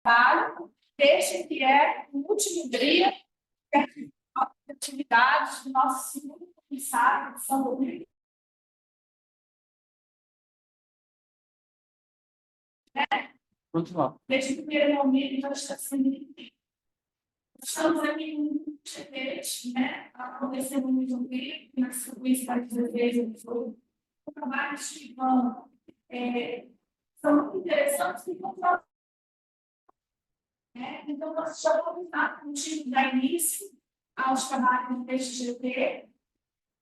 trabalho, este que é o último dia de atividades do nosso segundo comissário de São Rodrigo. Desde o primeiro momento, nós estamos aqui com cheguete, né? Acontecendo muito bem, na sequência das vezes, o trabalho de são muito interessantes e controlam. Então, nós já vamos dar dar início aos trabalhos do PXGT,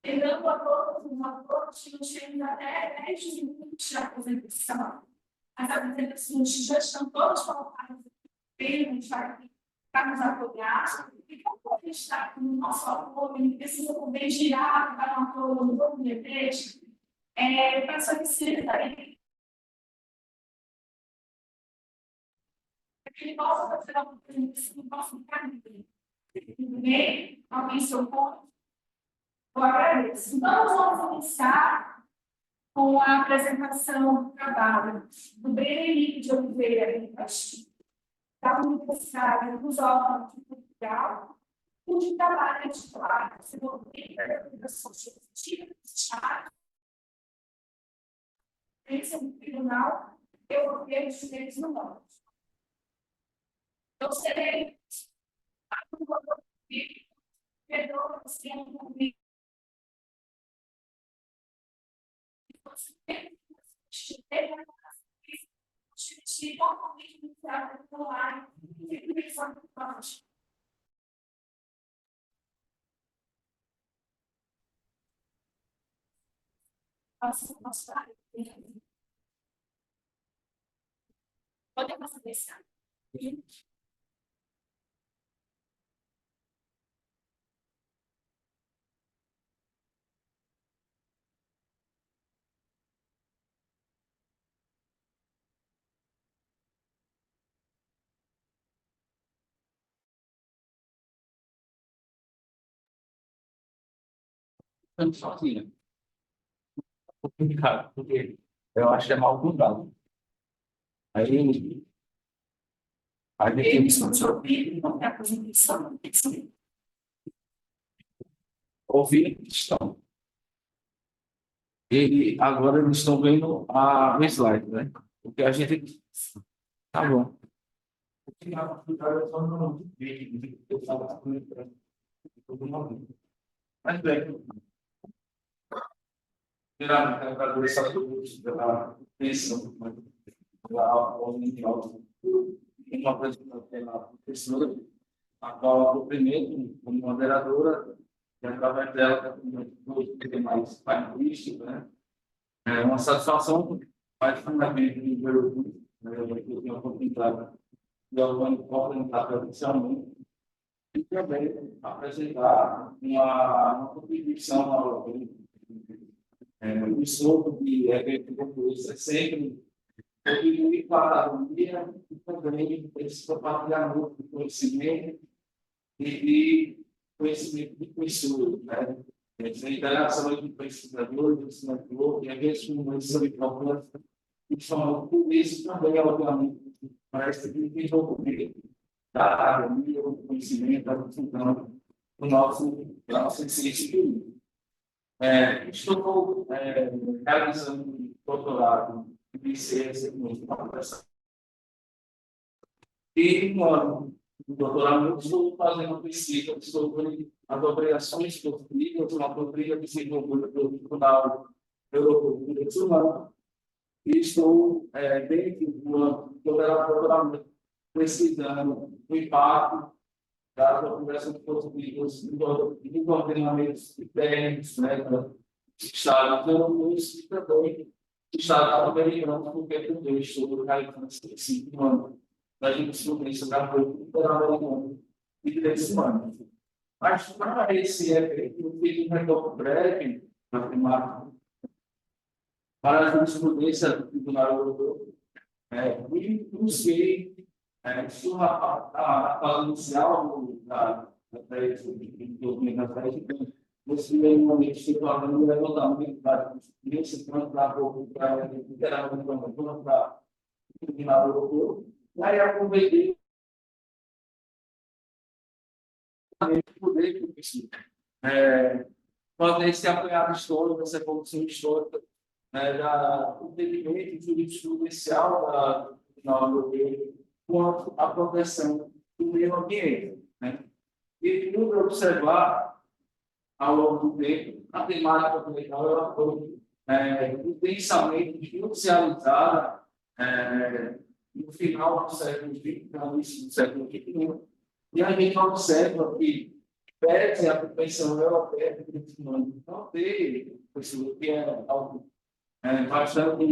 lembrando a todos os autores que nós temos até 10 minutos de apresentação. As apresentações já estão todas colocadas aqui, para nos apoiar. E como a gente está com o nosso apoio, precisa poder girar para o apoio do grupo de texto, para solicitar que ele possa fazer uma apresentação, possa ficar tudo bem? Alguém seu ponto? Eu agradeço. Então, nós vamos iniciar com a apresentação do trabalho do Breno Henrique de Oliveira da Universidade dos Órgãos de Portugal, onde trabalha de claro, desenvolvimento da educação seletiva, experiência no Tribunal Europeu de Direitos Humanos. Eu serei perdoa o tempo comigo. Podemos começar. Sozinho. Complicado, porque eu acho que é mal fundado. Aí a definição de ouvir estão. E agora eles estão vendo a slide, né? Porque a gente. Tá bom. Mas bem. Geralmente, a cabeça da pensão, uma apresentação da professora, a qual eu primeiro, como moderadora, e através dela, tem mais linguística, né? É uma satisfação, mais fundamental do grupo, eu tenho a oportunidade de apresentar presencialmente e também apresentar uma contribuição ao o escopo de evento como esse é sempre contribuir para a harmonia e também esse compartilhamento de conhecimento e conhecimento de pessoas, né? Essa interação entre pesquisadores, ensinador, e às vezes com essa importância que são tudo isso também, obviamente, para esse tipo de desenvolvimento da harmonia, do conhecimento, da função do nosso ciência. Estou realizando um doutorado em ciência com informação. E, no ano do doutorado, estou fazendo uma pesquisa sobre as obrigações possuídas na doutrina desenvolvida pelo Tribunal Europeu de Direitos Humanos. E estou, dentro do ano do doutorado, pesquisando o impacto das obrigações possuídas em coordenamentos internos, né, do Estado europeus e também do Estado americano, porque também estou realizando esse ano da jurisprudência da Corte Interamericana de Direitos Humanos. Mas, para esse evento, eu fiz um retorno breve na primária para a jurisprudência do Tribunal Europeu e busquei a fase inicial da documentação, nesse primeiro momento, estou falando do levantamento da jurisprudência, tanto da Corte Interamericana quanto da Tribunal Europeu, Aí aproveitei poder fazer esse apanhado histórico, essa evolução histórica do entendimento jurídico judicial da União Europeia quanto à proteção do meio ambiente. Né? E pude observar, ao longo do tempo, a temática ambiental ela foi intensamente judicializada no final do século XX, no início do século XXI, e a gente observa que pede a Convenção Europeia de Direitos Humanos não ter pessoa que é algo bastante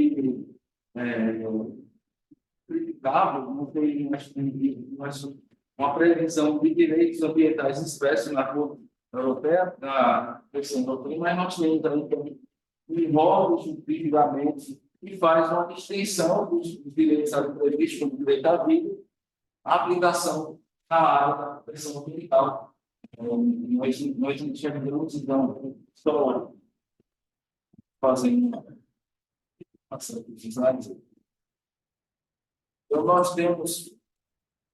criticável, não tem uma previsão de direitos ambientais expressos na Convenção Europeia, na Convenção Europeia, mas nós temos também envolve juridicamente e faz uma extensão dos direitos previstos, como o direito à vida, a aplicação na área da proteção ambiental. Nós enxergamos, então, história, fazendo então, nós temos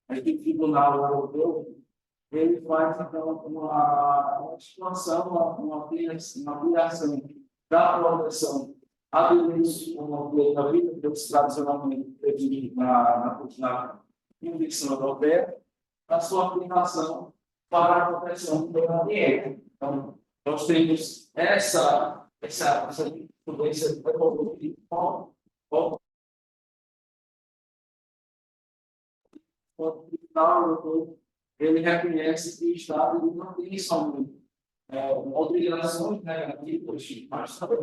aqui o Tribunal Europeu, ele faz, então, uma expansão, uma ampliação da proteção a direitos como o direito à vida, que é tradicionalmente previsto na Convenção Europeia, a sua aplicação para a proteção do meio ambiente. Então, nós temos essa influência evolutiva ele reconhece que o Estado não tem somente obrigações negativas, mas também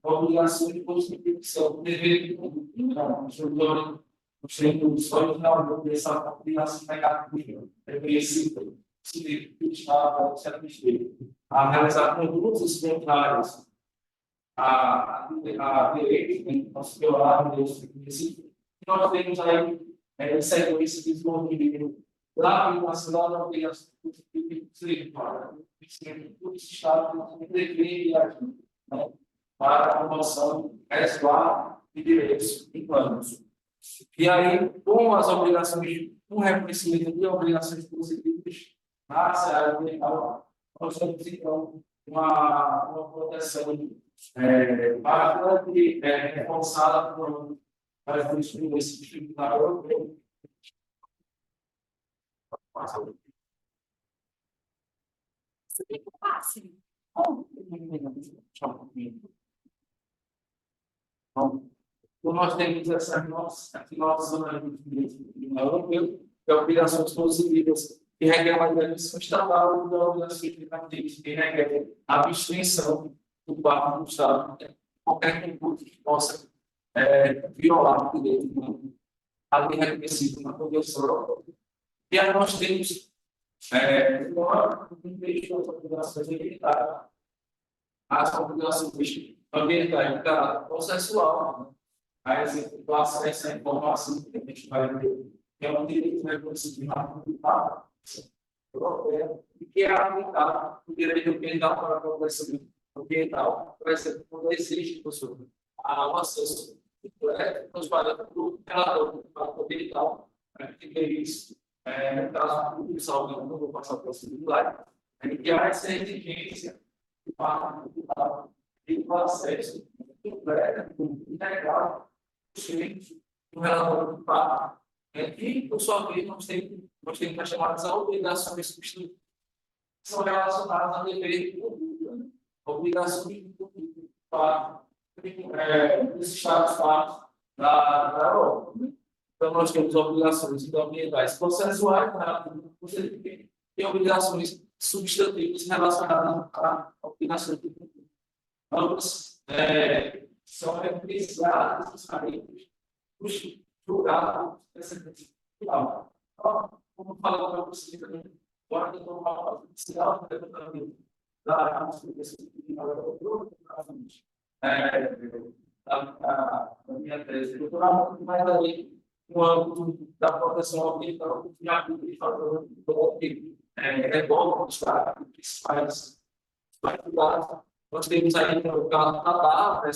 obrigações positivas, que são dever de conduta. Os tempos original dessa obrigação negativa reconhecida, se o Estado se abster a realizar condutas contrárias a direitos, que nós violamos princípio, nós temos aí sequência de desenvolvimento da aplicação da obrigação do Estado de prever e agir para a promoção resguardo de direitos humanos. E aí, com as obrigações, com o reconhecimento de obrigações positivas na área ambiental, nós temos, então, uma proteção bastante reforçada para construir esse tribunal europeu. Então, nós temos essa nossa zona de tribunal europeu, que é obrigações positivas que requer uma organização estatal e obrigações negativas que requer a abstenção do parte do Estado, qualquer conduta que possa violar o direito humano, ali reconhecido na Convenção Europeia. E aí nós temos obrigações ambientais, as obrigações ambientais de caráter processual, a exemplo do acesso à informação que a gente vai ver, que é um direito reconhecido na Convenção Europeia e que é aplicado no direito ambiental para a proteção ambiental, por exemplo, quando existe, professor, o acesso transparente do relator ambiental, que é isso, no caso do saldo, não vou passar para o slide, que há essa exigência de acesso completo, integral, do relator do PAC. E, por sua vez, nós temos as chamadas obrigações que são relacionadas a dever de conduta, obrigações de conduta para os Estados-partes da Europa. Então, nós temos obrigações ambientais processuais e obrigações substantivas relacionadas à obrigação de conduta. Ambas são referenciadas nos parâmetros dos julgados dessa questão. Como falou para vocês também, pode tomar o sinal do levantamento da minha tese. Doutorado muito mais além no âmbito da proteção ambiental, que já pude falar que é bom mostrar os principais cuidados. Nós temos aí o caso da DAA,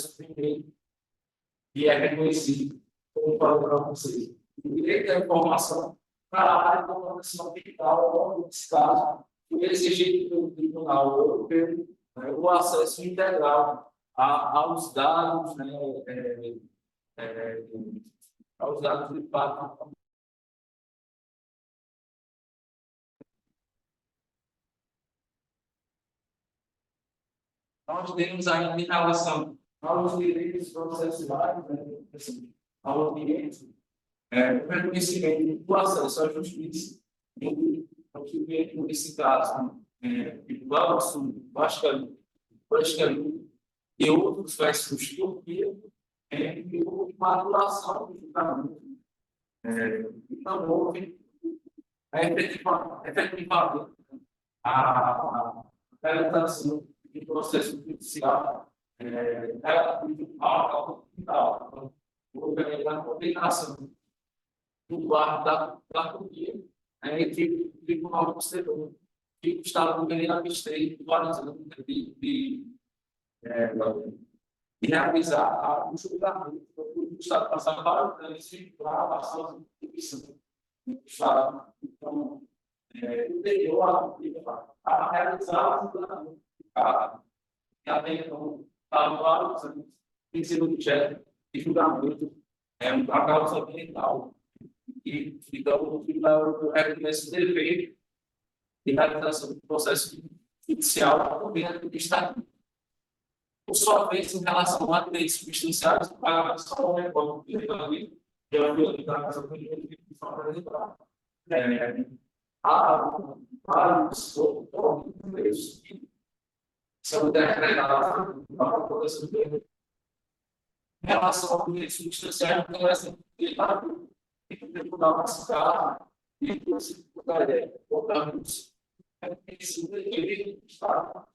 que é reconhecido, como falou para vocês, o direito à informação para a área da proteção digital, ao longo desse caso, foi exigido pelo Tribunal Europeu, né, o acesso integral aos dados, né, aos dados de fato. Nós temos ainda em relação aos direitos processuais, né, assim, ao ambiente, o reconhecimento do acesso à justiça, o que vem nesse caso, igual Bascali e outros versos Turquia, e houve maturação do julgamento. Então, houve efetivamente a realização de processo judicial relativo ao capital. Houve a combinação do guarda da Turquia entre o Tribunal Conselheiro e o Estado do Benin absteve vários anos de realizar o julgamento do Estado passar para o trânsito para a ação de instituição do Estado. Então, o anterior a realizar o julgamento que até então estava vários anos tem sido objeto de julgamento a causa ambiental. E, então, o Tribunal Europeu reconhece o dever de realização do processo judicial também do Estado. Por sua vez, em relação a direitos substanciais, para só um reforma que eu ali, que é o da Casa Política de apresentar. Há vários outros que são decretados para a população em relação aos direitos substanciais, então, essa e o Tribunal Nacional e o Secretaria, portanto, esse dever do Estado,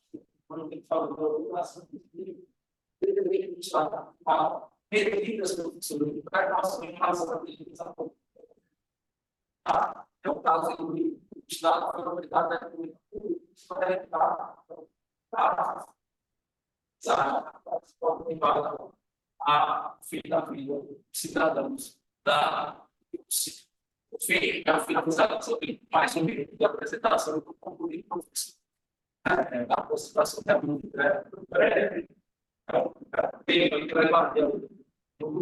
quando ele fala da população, deveria estar a medidas sobre o precação em relação à utilização. É o caso em que o Estado foi obrigado a a vida cidadãos da a finalização mais um minuto de apresentação do concluir a apresentação é muito breve. Tem que levar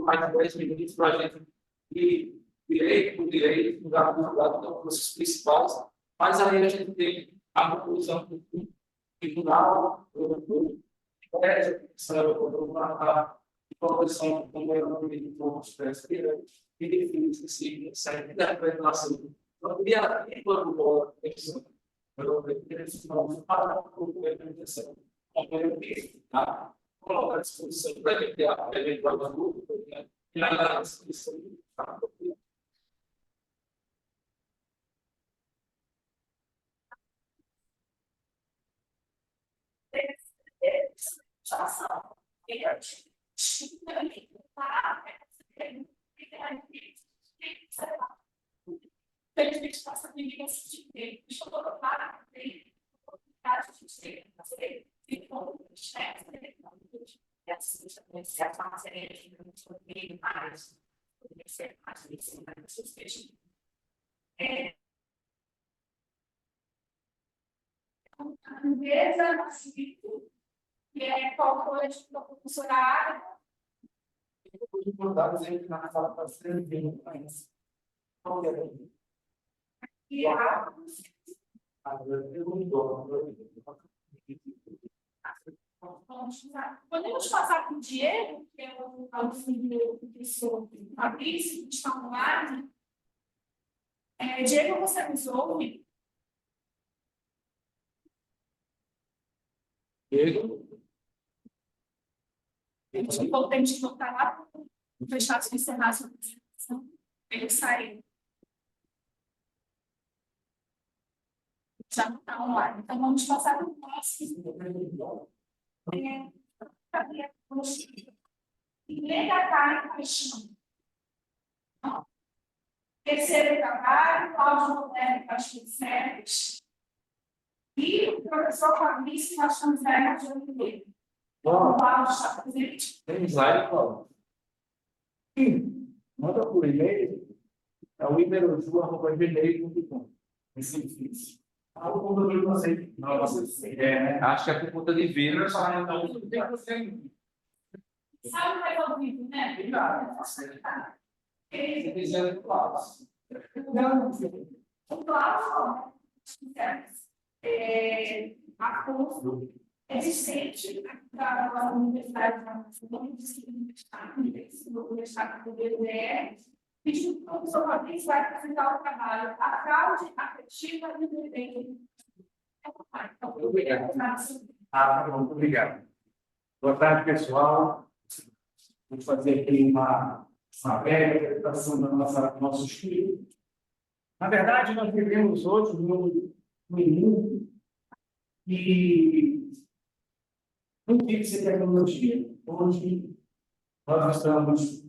mais de 10 minutos para a gente ir direito por direito, mudar por lado dos processos principais, mas aí a gente tem a conclusão do tribunal, de proteção do meio dos direitos e define que essa interpretação não podia ir para o bolo da questão, para a implementação. Coloca à disposição para a eventual grupo, e a disposição do Estado. Felizmente, passa ninguém assistir dele. Deixa eu colocar ele. Se a fase é mais, poderia ser mais suspeito. A empresa, que é qual foi a professorada. Os mandados entram na sala para ser bem mais. E a podemos passar para o Diego, que é o filho do professor Fabrício, que está online. Diego, você nos ouve? Diego? É importante voltar lá para o fechar de encerrar essa apresentação. Ele saiu. Já não está online. Então, vamos passar para o próximo. Leia a paixão. Terceiro trabalho, Cláudio Roberto Castilhos Neves. E o professor Fabrício Castilhos Neves de Oliveira. O Cláudio está presente. Tem slide, Cláudio? Manda por e-mail. é o imeroju@gmail.com. Esse difícil. O computador de vocês. Acho que é por conta de vírus, então Sabe o que é ao vivo, né? se quiser, eu faço. O Cláudio, Afonso, existente da Universidade Universidade do BDE, pedindo que o professor Fabrício vai apresentar o trabalho, a fraude afetiva e o dever. Obrigado. Tá bom, muito obrigado. Boa tarde, pessoal. Vou fazer aqui uma breve apresentação do nosso estudo. Na verdade, nós vivemos hoje num mundo que não vive sem tecnologia, onde nós estamos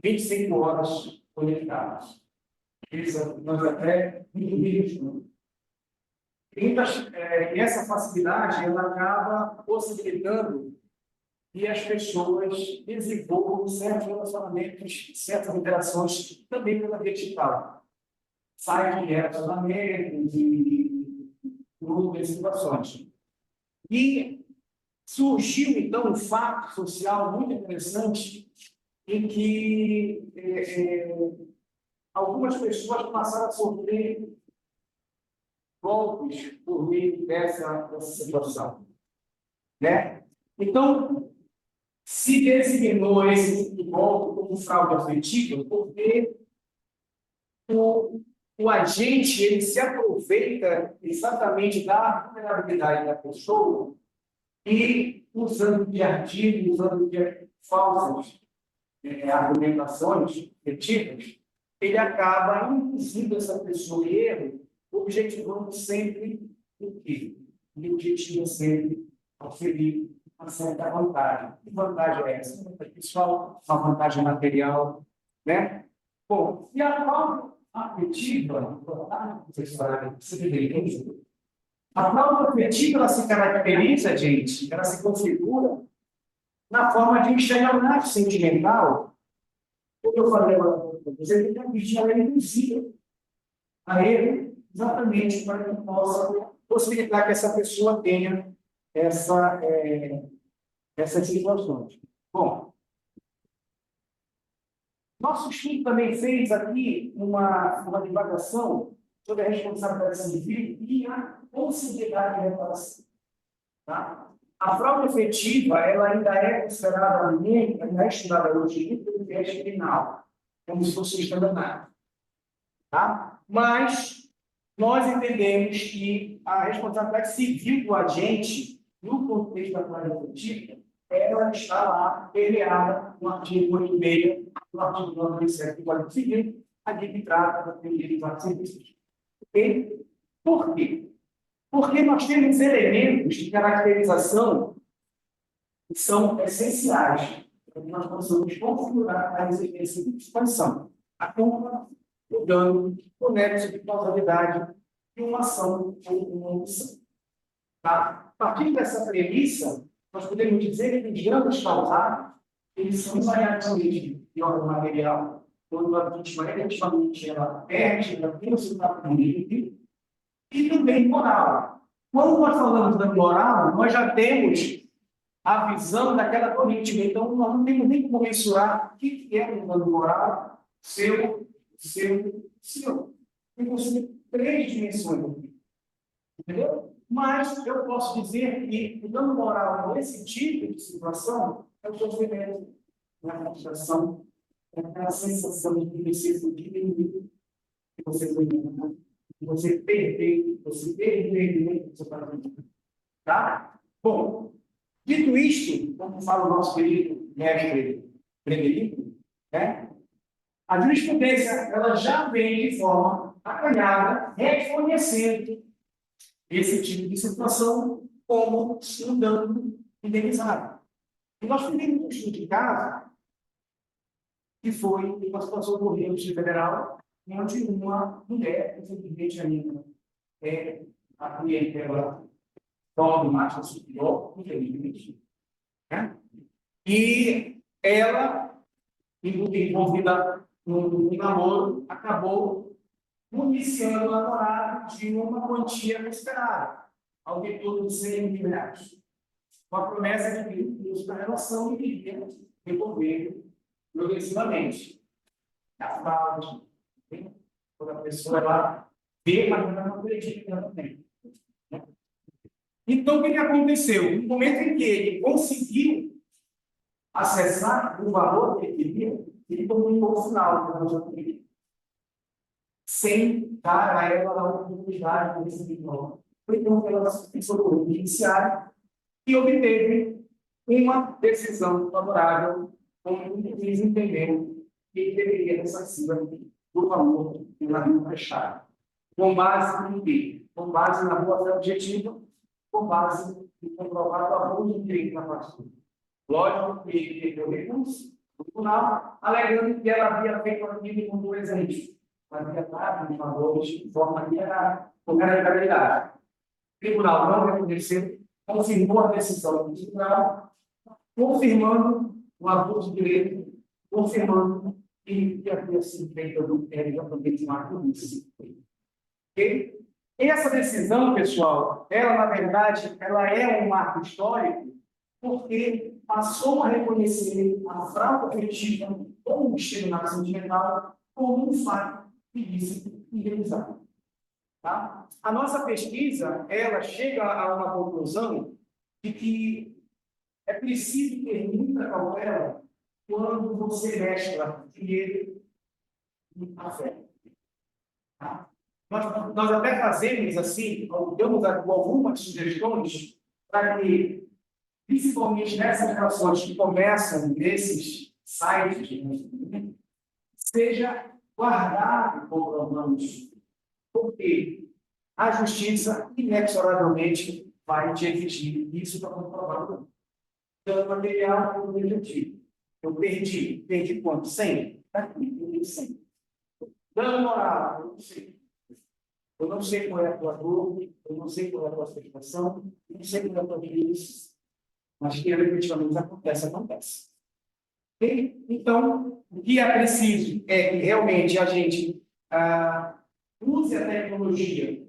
25 horas conectados. Nós até vivemos. E essa facilidade ela acaba possibilitando que as pessoas desenvolvam certos relacionamentos, certas interações também pela via digital. Sites de relacionamentos e outras situações. E surgiu, então, um fato social muito interessante em que algumas pessoas passaram a sofrer golpes por meio dessa situação. Né? Então, se designou esse tipo de golpe como fraude afetiva porque o agente ele se aproveita exatamente da vulnerabilidade da pessoa e, usando de artigos, usando de falsas argumentações efetivas, ele acaba induzindo essa pessoa em erro, objetivando sempre o quê? Ele objetiva sempre oferir uma certa vantagem. Que vantagem é essa? Pessoal, uma vantagem material, né? Bom, e a fraude afetiva, a fraude afetiva, ela se caracteriza, gente, ela se configura na forma de enxergamento sentimental. Como eu falei agora para você, ele tem que ela é induzida a ele, exatamente para que possa possibilitar que essa pessoa tenha essas situações. Bom, nosso estudo também fez aqui uma divagação sobre a responsabilidade civil e a possibilidade de reparação. Tá? A fraude efetiva ela ainda é considerada ainda é estudada hoje pelo viés criminal, como se fosse estelionato. Tá? Mas nós entendemos que a responsabilidade civil do agente, no contexto da fraude efetiva, ela está lá permeada no artigo 86, no artigo 97 do Código Civil, aqui que trata do direito a serviços. Okay? Por quê? Porque nós temos elementos de caracterização que são essenciais para que nós possamos configurar a existência de expansão, a culpa, o dano, o nexo de causalidade e uma ação ou uma omissão. Tá? A partir dessa premissa, nós podemos dizer que os danos causados eles são invariavelmente de ordem material, quando a vítima efetivamente ela perde, ela tem o seu próprio limite, e também moral. Quando nós falamos de dano moral, nós já temos a visão daquela do vítima. Então, nós não temos nem como mensurar o que é um dano moral seu. Tem você três dimensões aqui. Entendeu? Mas eu posso dizer que o dano moral nesse tipo de situação é o sofrimento, a frustração, a sensação de que você foi diminuído, que você foi enganado, que você perdeu, você perdeu o que você está fazendo. Tá? Bom, dito isto, como fala o nosso querido mestre Frederico, né? A jurisprudência ela já vem de forma acanhada, reconhecendo esse tipo de situação como um dano indenizado. E nós tivemos um estudo de caso que foi uma situação do Rio de Federal, onde uma mulher, infelizmente ainda a clientela do macho superior, infelizmente, né? E ela, envolvida um namoro acabou municiando o namorado de uma quantia inesperada, ao que tudo R$ 100.000, com a promessa de que o uso da relação iria devolver progressivamente. A fraude, quando a pessoa lá vê, mas não acredita também. Então, o que aconteceu? No momento em que ele conseguiu acessar o valor que ele queria, ele tomou um bom sinal para nós, sem dar a ela a oportunidade de receber nova. Então, ela procurou o judiciário e obteve uma decisão favorável, onde eles entenderam que ele deveria ressarcir do valor que ela havia fechado. Com base em quê? Com base na boa-fé objetiva, com base em comprovado abuso de direito na parte. Lógico que ele perdeu recurso no tribunal, alegando que ela havia feito aquilo com 2 anos. Havia dado um valor de forma que era com legalidade. O tribunal não reconheceu, confirmou a decisão do tribunal, confirmando o abuso de direito, confirmando que havia sido feito exatamente uma polícia. Okay? Essa decisão, pessoal, ela, na verdade, ela é um marco histórico, porque passou a reconhecer a fraude afetiva ou o discriminação sentimental como um fato ilícito e realizado. Tá? A nossa pesquisa, ela chega a uma conclusão de que é preciso ter muita cautela quando você mescla dinheiro e afeto. Tá? Nós até fazemos assim, damos algumas sugestões para que, principalmente nessas relações que começam nesses sites, seja guardado comprovante, porque a justiça inexoravelmente vai te exigir isso para comprovar. Dano material, eu objetivo. Eu perdi quanto? 100? Está aqui, perdi 100. Dano moral, eu não sei. Eu não sei qual é a tua dor, eu não sei qual é a tua satisfação, eu não sei qual é a tua delícia, mas que efetivamente acontece. Okay? Então, o que é preciso é que realmente a gente use a tecnologia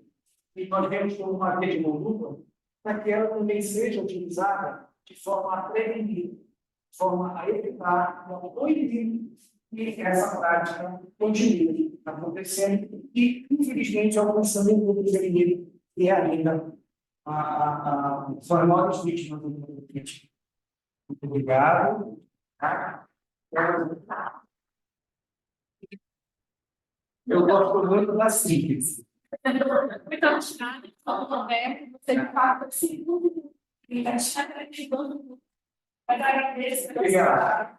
que nós vemos como uma rede de conduta, para que ela também seja utilizada de forma a prevenir, de forma a evitar, a proibir que essa prática continue acontecendo e, infelizmente, alcançando um grupo de inimigo que é ainda são as maiores vítimas do mundo político. Muito obrigado. Eu gosto muito da síntese. Muito obrigada. Roberto, você fala assim, mas agradeço pela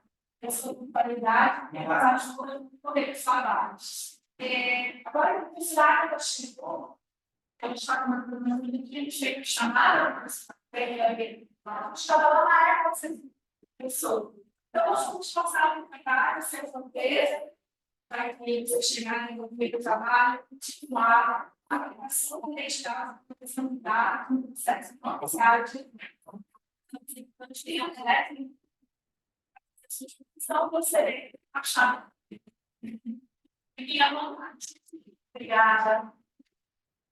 sua qualidade e por poder falar. Agora, o Flávio chegou, ela está com uma pergunta que chega chamada, estava lá na época que você pensou. Então, nós vamos passar um comentário, sem fronteira, para que você chegar no meio do trabalho, continuar a aplicação do estado, a proteção de dados, no processo de propriedade. Então, tem um técnico, então você achar. Fiquem à vontade. Obrigada.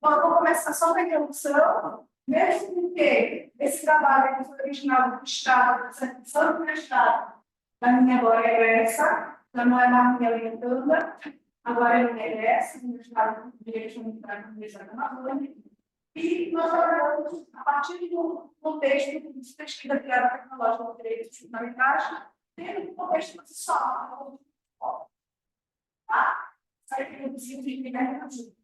Bom, eu vou começar só com a introdução, mesmo porque esse trabalho foi original do Estado, da Santo do Estado, da minha glória é essa, da não é mais minha orientanda, agora eu merece, no Estado de Direito Unitário do Estado da Amazônia, e nós trabalhamos a partir do contexto de pesquisa criada tecnológica de direitos fundamentais, dentro do contexto processual. Tá? Aí eu preciso de liberdade.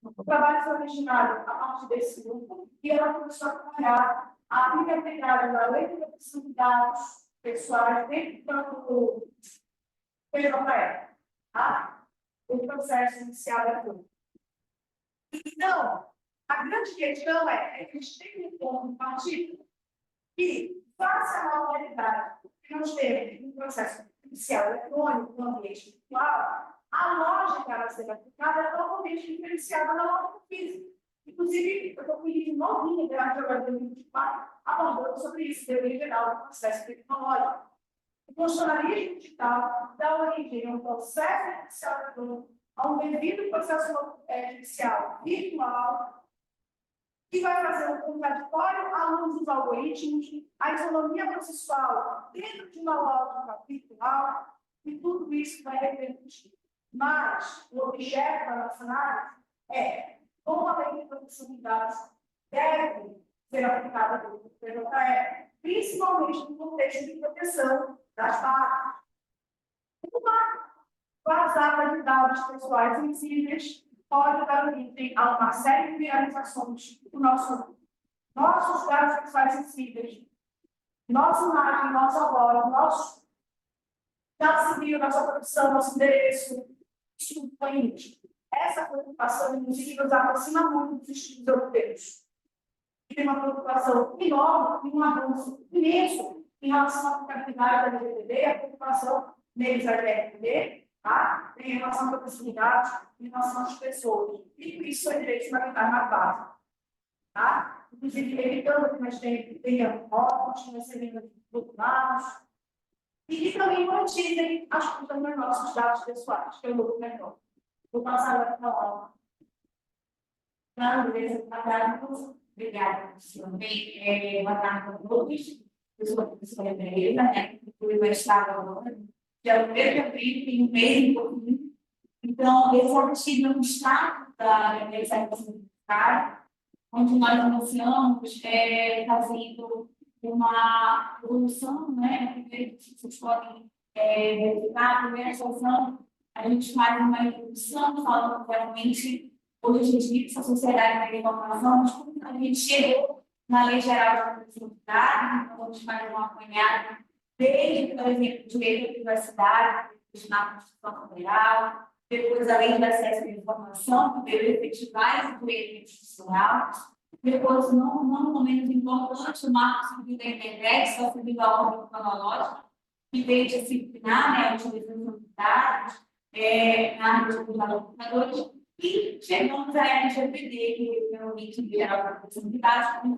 O trabalho foi originado a partir desse grupo e ela começou a trabalhar a aplicabilidade da lei de proteção de dados pessoais dentro do campo PJE, tá? O processo inicial da tudo. Então, a grande questão é que a gente tem um ponto partido que, face à normalidade que nós temos no processo inicial eletrônico, no ambiente virtual, a lógica a ser aplicada é totalmente diferenciada da lógica física. Inclusive, eu estou pedindo novinha da Teoria 2024, abordando sobre isso, teoria geral do processo tecnológico. O funcionalismo digital dá origem a um processo judicial, a um devido processo judicial virtual, que vai fazer um contraditório à luz dos algoritmos, a isonomia processual dentro de uma lógica virtual, e tudo isso vai repercutir. Mas o objeto da nossa análise é como a lei de proteção de dados deve ser aplicada pelo PJE, principalmente no contexto de proteção das dados. Uma vazada de dados pessoais sensíveis pode dar origem a uma série de viralizações do nossos dados pessoais sensíveis, nossa imagem, nossa voz, nosso dado civil, nossa profissão, nosso endereço, isso foi essa preocupação, inclusive, nos aproxima muito dos estudos europeus. E tem uma preocupação enorme e um avanço imenso em relação à aplicabilidade da LGPD, a preocupação neles da LGPD, tá? Em relação à proximidade, em relação às pessoas. E por isso, são direitos fundamentais na base. Tá? Inclusive, evitando que nós tenhamos mortes, que nós tenhamos documentados, e que também mantivem as contas dos nossos dados pessoais, que é o lucro menor. Vou passar agora para a aula. Obrigada, senhor. Bem, boa tarde a todos. Eu sou a professora Pereira, né? Do mestrado agora. Já é o primeiro abril, tem um mês e pouquinho. Então, esse é o vestido no estado da Universidade Universitária, onde nós anunciamos fazendo uma evolução, né? Primeiro, vocês podem verificar, a primeira sessão, a gente faz uma introdução, falando realmente hoje em dia, essa sociedade da informação, mas como a gente chegou na Lei Geral de Proteção de Dados, então a gente faz uma apanhada desde, por exemplo, o direito à privacidade, na Constituição Federal, depois a Lei de Acesso à Informação, que veio efetivar esse direito institucional, depois, não menos importante, o Marco Civil da Internet, só seguindo a ordem cronológica, que veio disciplinar, né, a utilização de dados na rede dos computadores, e chegamos à LGPD, que é o Lei Geral da Proteção de Dados, com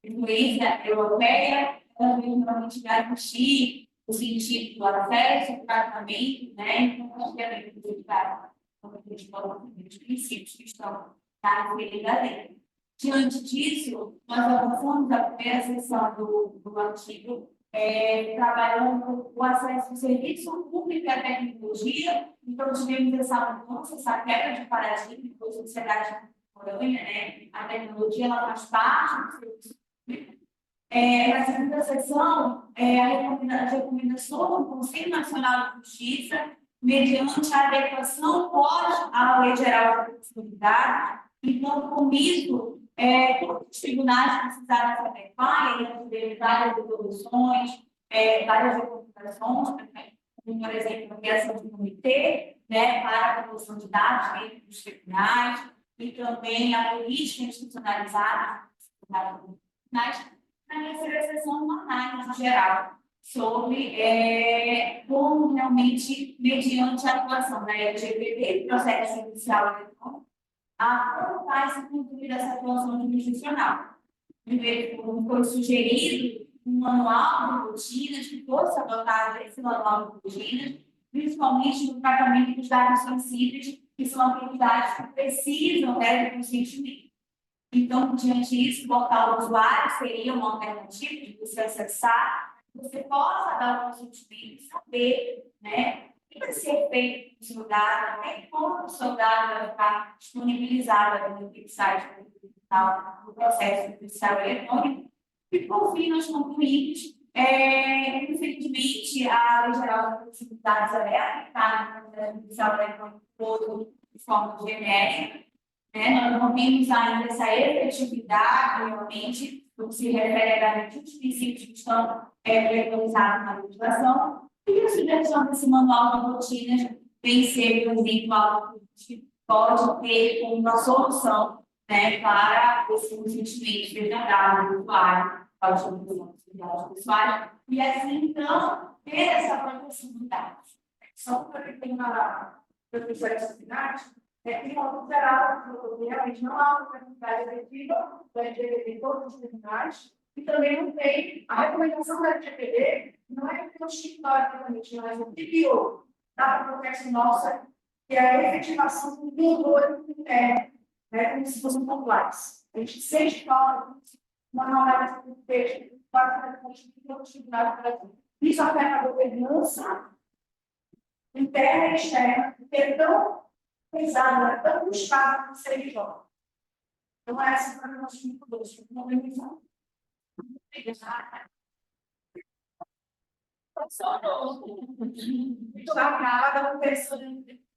influência europeia, também realmente garantir o sentido do acesso, o tratamento, né? Então, nós temos que dedicar os princípios que estão na referida à lei. Diante disso, nós avançamos a primeira seção do artigo, trabalhando o acesso ao serviço público à tecnologia. Então, tivemos essa mudança, essa quebra de paradigma da sociedade contemporânea, né? A tecnologia ela faz parte do serviço público. Na segunda sessão, as recomendações do Conselho Nacional de Justiça, mediante a adequação pós à Lei Geral da Proteção de Dados. Então, com isso, todos os tribunais precisaram se adequar, e teve várias evoluções, várias recomendações, como, por exemplo, a criação de comitê, né, para a proteção de dados dentro dos tribunais, e também a política institucionalizada dos tribunais. Na terceira sessão, uma análise geral sobre como realmente, mediante a atuação da LGPD, processo judicial eletrônico, como vai se concluir essa atuação jurisdicional. Primeiro, como foi sugerido um manual de rotinas, que fosse adotado esse manual de rotinas, principalmente no tratamento dos dados sensíveis, que são atividades que precisam do consentimento. Então, diante disso, botar o usuário seria uma alternativa de você acessar, você possa dar o consentimento e saber, né, o que vai ser feito com o seu dado, até quando o seu dado vai ficar disponibilizado no site do processo judicial eletrônico. E, por fim, nós concluímos, infelizmente, a Lei Geral da Proteção de Dados é aplicada no processo judicial eletrônico todo de forma genérica. Nós não temos ainda essa efetividade, realmente, no que se refere a garantir os princípios que estão preconizados na legislação, e a sugestão desse manual de rotinas vem ser, por exemplo, algo que pode ter como uma solução, né, para esse consentimento degradado do usuário, para a utilização dos dados pessoais, e assim, então, ter essa proteção de dados. Só para que tenha uma professora disciplinar, em modo geral, realmente não há uma capacidade efetiva da LGPD em todos os tribunais, e também não tem a recomendação da LGPD, não é que eu historicamente, mas o que pior da proteção nossa, que é a efetivação do controle interno, né, como se fosse um complexo. A gente sempre fala uma análise do texto, para o tribunal do Brasil. Isso afeta a governança interna e externa, que é tão pesada, tão buscada no CNJ. Então, essa foi a nossa mudança. Muito obrigada,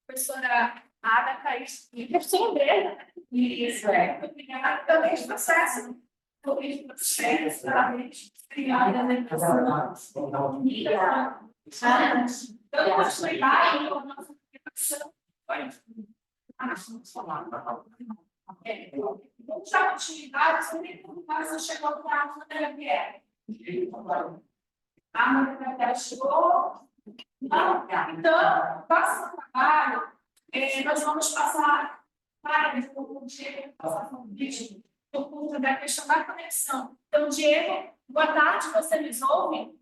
professora Ada Caís, e professora Brena. Isso, muito obrigada também esse processo. Obrigada, dando continuidade à nossa aplicação. Vamos dar continuidade sobre como você chegou para a Matéria. A Matéria chegou. Não, então, passa o trabalho, nós vamos passar para o Diego, passar por vídeo, por conta da questão da conexão. Então, Diego, boa tarde, você nos ouve?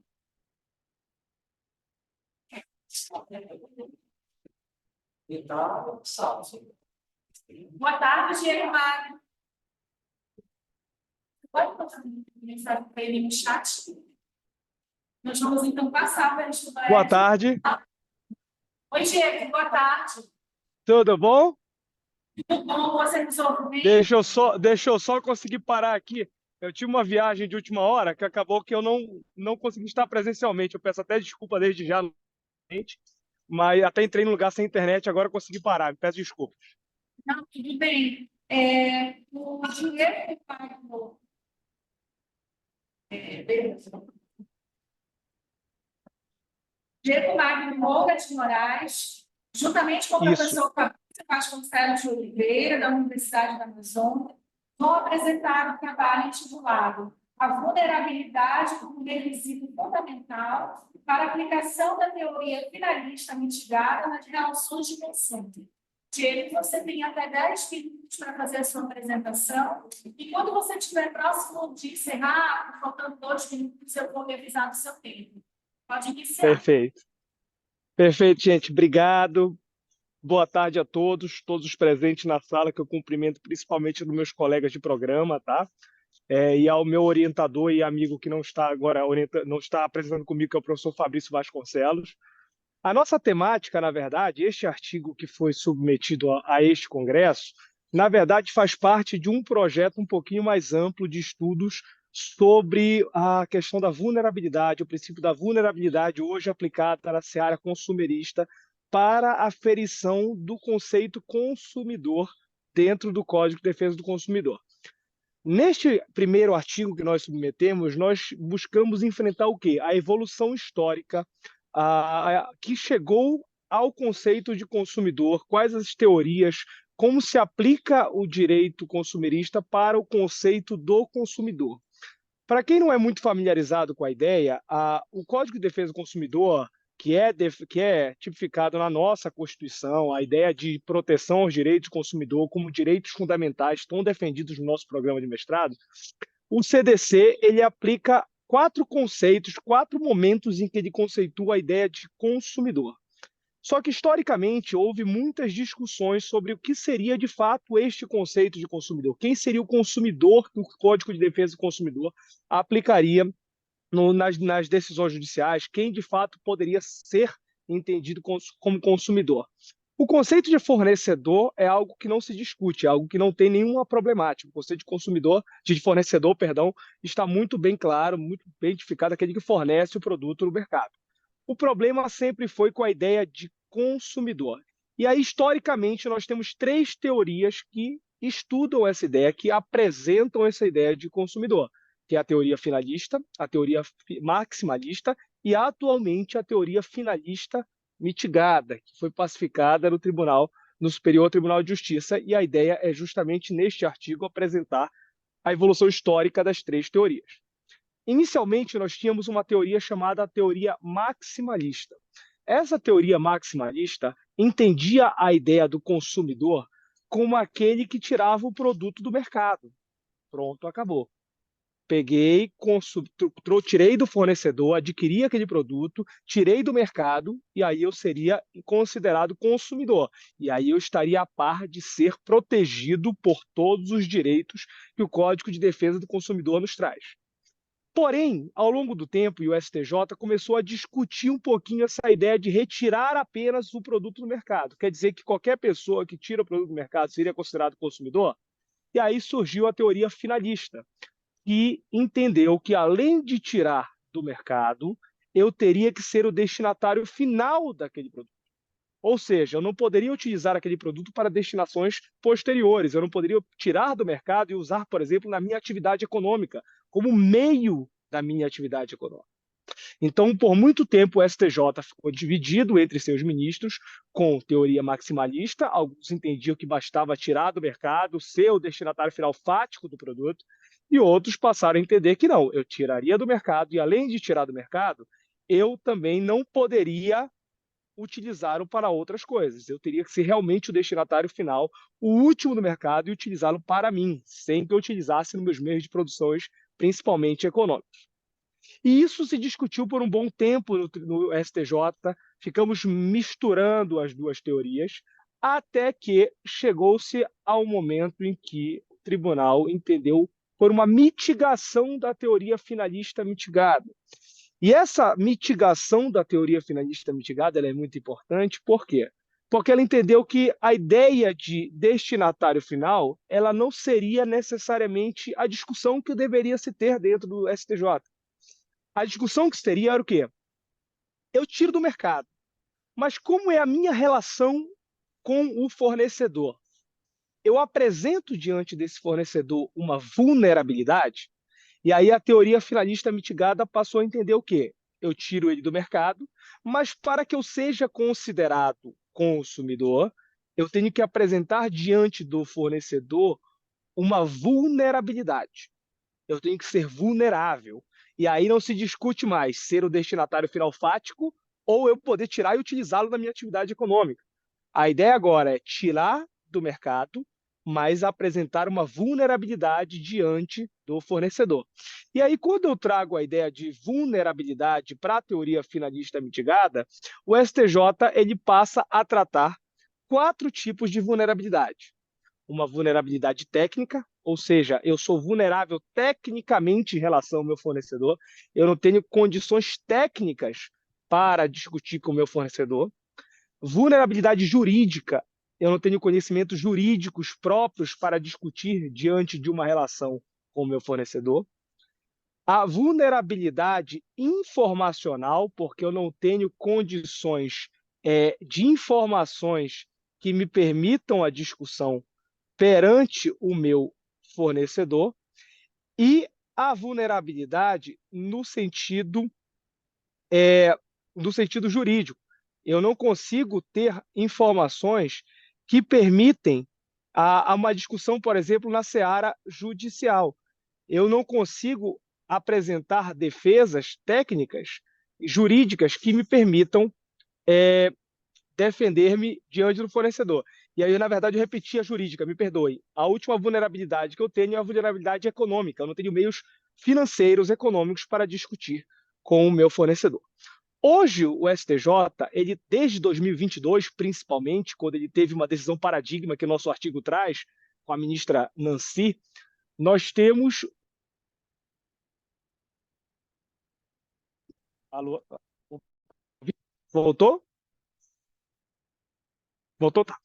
Boa tarde, Diego Mário. Pode passar mensagem para ele no chat? Nós vamos, então, passar para estudar. Boa tarde. Oi, Diego, boa tarde. Tudo bom? Tudo bom, você nos ouve bem? Deixa eu só conseguir parar aqui. Eu tive uma viagem de última hora que acabou que eu não consegui estar presencialmente. Eu peço até desculpa desde já, mas até entrei no lugar sem internet, agora eu consegui parar. Peço desculpas. Não, tudo bem. O dinheiro que pagou. Diego Magno Moura de Moraes, juntamente com o professor Fabrício Vasconcelos de Oliveira, da Universidade da Amazônia, vão apresentar um trabalho intitulado A Vulnerabilidade como Requisito Fundamental para a Aplicação da Teoria Finalista Mitigada nas Relações de Consumo. Diego, você tem até 10 minutos para fazer a sua apresentação, e quando você estiver próximo de encerrar, faltando 2 minutos, eu vou revisar o seu tempo. Pode iniciar. Perfeito. Perfeito, gente. Obrigado. Boa tarde a todos os presentes na sala, que eu cumprimento principalmente dos meus colegas de programa, tá? E ao meu orientador e amigo que não está agora não está apresentando comigo, que é o professor Fabrício Vasconcelos. A nossa temática, na verdade, este artigo que foi submetido a este congresso, na verdade, faz parte de um projeto um pouquinho mais amplo de estudos sobre a questão da vulnerabilidade, o princípio da vulnerabilidade hoje aplicada na seara consumerista para a aferição do conceito consumidor dentro do Código de Defesa do Consumidor. Neste primeiro artigo que nós submetemos, nós buscamos enfrentar o quê? A evolução histórica que chegou ao conceito de consumidor, quais as teorias, como se aplica o direito consumerista para o conceito do consumidor. Para quem não é muito familiarizado com a ideia, o Código de Defesa do Consumidor, que é tipificado na nossa Constituição, a ideia de proteção aos direitos do consumidor como direitos fundamentais, estão defendidos no nosso programa de mestrado, o CDC ele aplica 4 conceitos, 4 momentos em que ele conceitua a ideia de consumidor. Só que, historicamente, houve muitas discussões sobre o que seria, de fato, este conceito de consumidor. Quem seria o consumidor que o Código de Defesa do Consumidor aplicaria nas decisões judiciais, quem, de fato, poderia ser entendido como consumidor. O conceito de fornecedor é algo que não se discute, é algo que não tem nenhuma problemática. O conceito de fornecedor, está muito bem claro, muito bem identificado, aquele que fornece o produto no mercado. O problema sempre foi com a ideia de consumidor. E aí, historicamente, nós temos 3 teorias que estudam essa ideia, que apresentam essa ideia de consumidor, que é a teoria finalista, a teoria maximalista e, atualmente, a teoria finalista mitigada, que foi pacificada no Superior Tribunal de Justiça, e a ideia é justamente, neste artigo, apresentar a evolução histórica das 3 teorias. Inicialmente, nós tínhamos uma teoria chamada teoria maximalista. Essa teoria maximalista entendia a ideia do consumidor como aquele que tirava o produto do mercado. Pronto, acabou. peguei, tirei do fornecedor, adquiri aquele produto, tirei do mercado, e aí eu seria considerado consumidor. E aí eu estaria a par de ser protegido por todos os direitos que o Código de Defesa do Consumidor nos traz. Porém, ao longo do tempo, o STJ começou a discutir um pouquinho essa ideia de retirar apenas o produto do mercado. Quer dizer que qualquer pessoa que tira o produto do mercado seria considerado consumidor? E aí surgiu a teoria finalista, que entendeu que, além de tirar do mercado, eu teria que ser o destinatário final daquele produto. Ou seja, eu não poderia utilizar aquele produto para destinações posteriores. Eu não poderia tirar do mercado e usar, por exemplo, na minha atividade econômica, como meio da minha atividade econômica. Então, por muito tempo, o STJ ficou dividido entre seus ministros, com teoria maximalista. Alguns entendiam que bastava tirar do mercado, ser o destinatário final fático do produto, e outros passaram a entender que não, eu tiraria do mercado, e além de tirar do mercado, eu também não poderia utilizá-lo para outras coisas. Eu teria que ser realmente o destinatário final, o último do mercado, e utilizá-lo para mim, sem que eu utilizasse nos meus meios de produções, principalmente econômicos. E isso se discutiu por um bom tempo no STJ, ficamos misturando as duas teorias, até que chegou-se ao momento em que o tribunal entendeu por uma mitigação da teoria finalista mitigada. E essa mitigação da teoria finalista mitigada ela é muito importante, por quê? Porque ela entendeu que a ideia de destinatário final ela não seria necessariamente a discussão que deveria se ter dentro do STJ. A discussão que seria era o quê? Eu tiro do mercado, mas como é a minha relação com o fornecedor? Eu apresento diante desse fornecedor uma vulnerabilidade? E aí a teoria finalista mitigada passou a entender o quê? Eu tiro ele do mercado, mas para que eu seja considerado consumidor, eu tenho que apresentar diante do fornecedor uma vulnerabilidade. Eu tenho que ser vulnerável. E aí não se discute mais ser o destinatário final fático ou eu poder tirar e utilizá-lo na minha atividade econômica. A ideia agora é tirar do mercado, mas apresentar uma vulnerabilidade diante do fornecedor. E aí, quando eu trago a ideia de vulnerabilidade para a teoria finalista mitigada, o STJ ele passa a tratar 4 tipos de vulnerabilidade. Uma vulnerabilidade técnica, ou seja, eu sou vulnerável tecnicamente em relação ao meu fornecedor, eu não tenho condições técnicas para discutir com o meu fornecedor. Vulnerabilidade jurídica, eu não tenho conhecimentos jurídicos próprios para discutir diante de uma relação com o meu fornecedor. A vulnerabilidade informacional, porque eu não tenho condições de informações que me permitam a discussão perante o meu fornecedor, e a vulnerabilidade no sentido jurídico. Eu não consigo ter informações que permitem uma discussão, por exemplo, na seara judicial. Eu não consigo apresentar defesas técnicas, jurídicas, que me permitam defender-me diante do fornecedor. E aí, na verdade, eu repeti a jurídica, me perdoe. A última vulnerabilidade que eu tenho é a vulnerabilidade econômica. Eu não tenho meios financeiros, econômicos para discutir com o meu fornecedor. Hoje, o STJ, ele, desde 2022, principalmente, quando ele teve uma decisão paradigma que o nosso artigo traz, com a ministra Nancy, nós temos... Alô? Voltou? Voltou? Tá.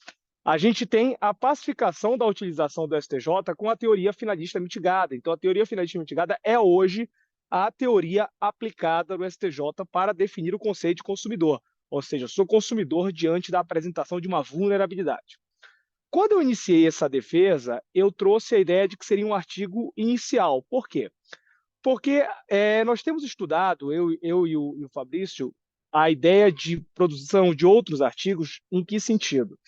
A gente tem a pacificação da utilização do STJ com a teoria finalista mitigada. Então, a teoria finalista mitigada é hoje a teoria aplicada no STJ para definir o conceito de consumidor. Ou seja, eu sou consumidor diante da apresentação de uma vulnerabilidade. Quando eu iniciei essa defesa, eu trouxe a ideia de que seria um artigo inicial. Por quê? Porque nós temos estudado, eu e o Fabrício, a ideia de produção de outros artigos. Em que sentido?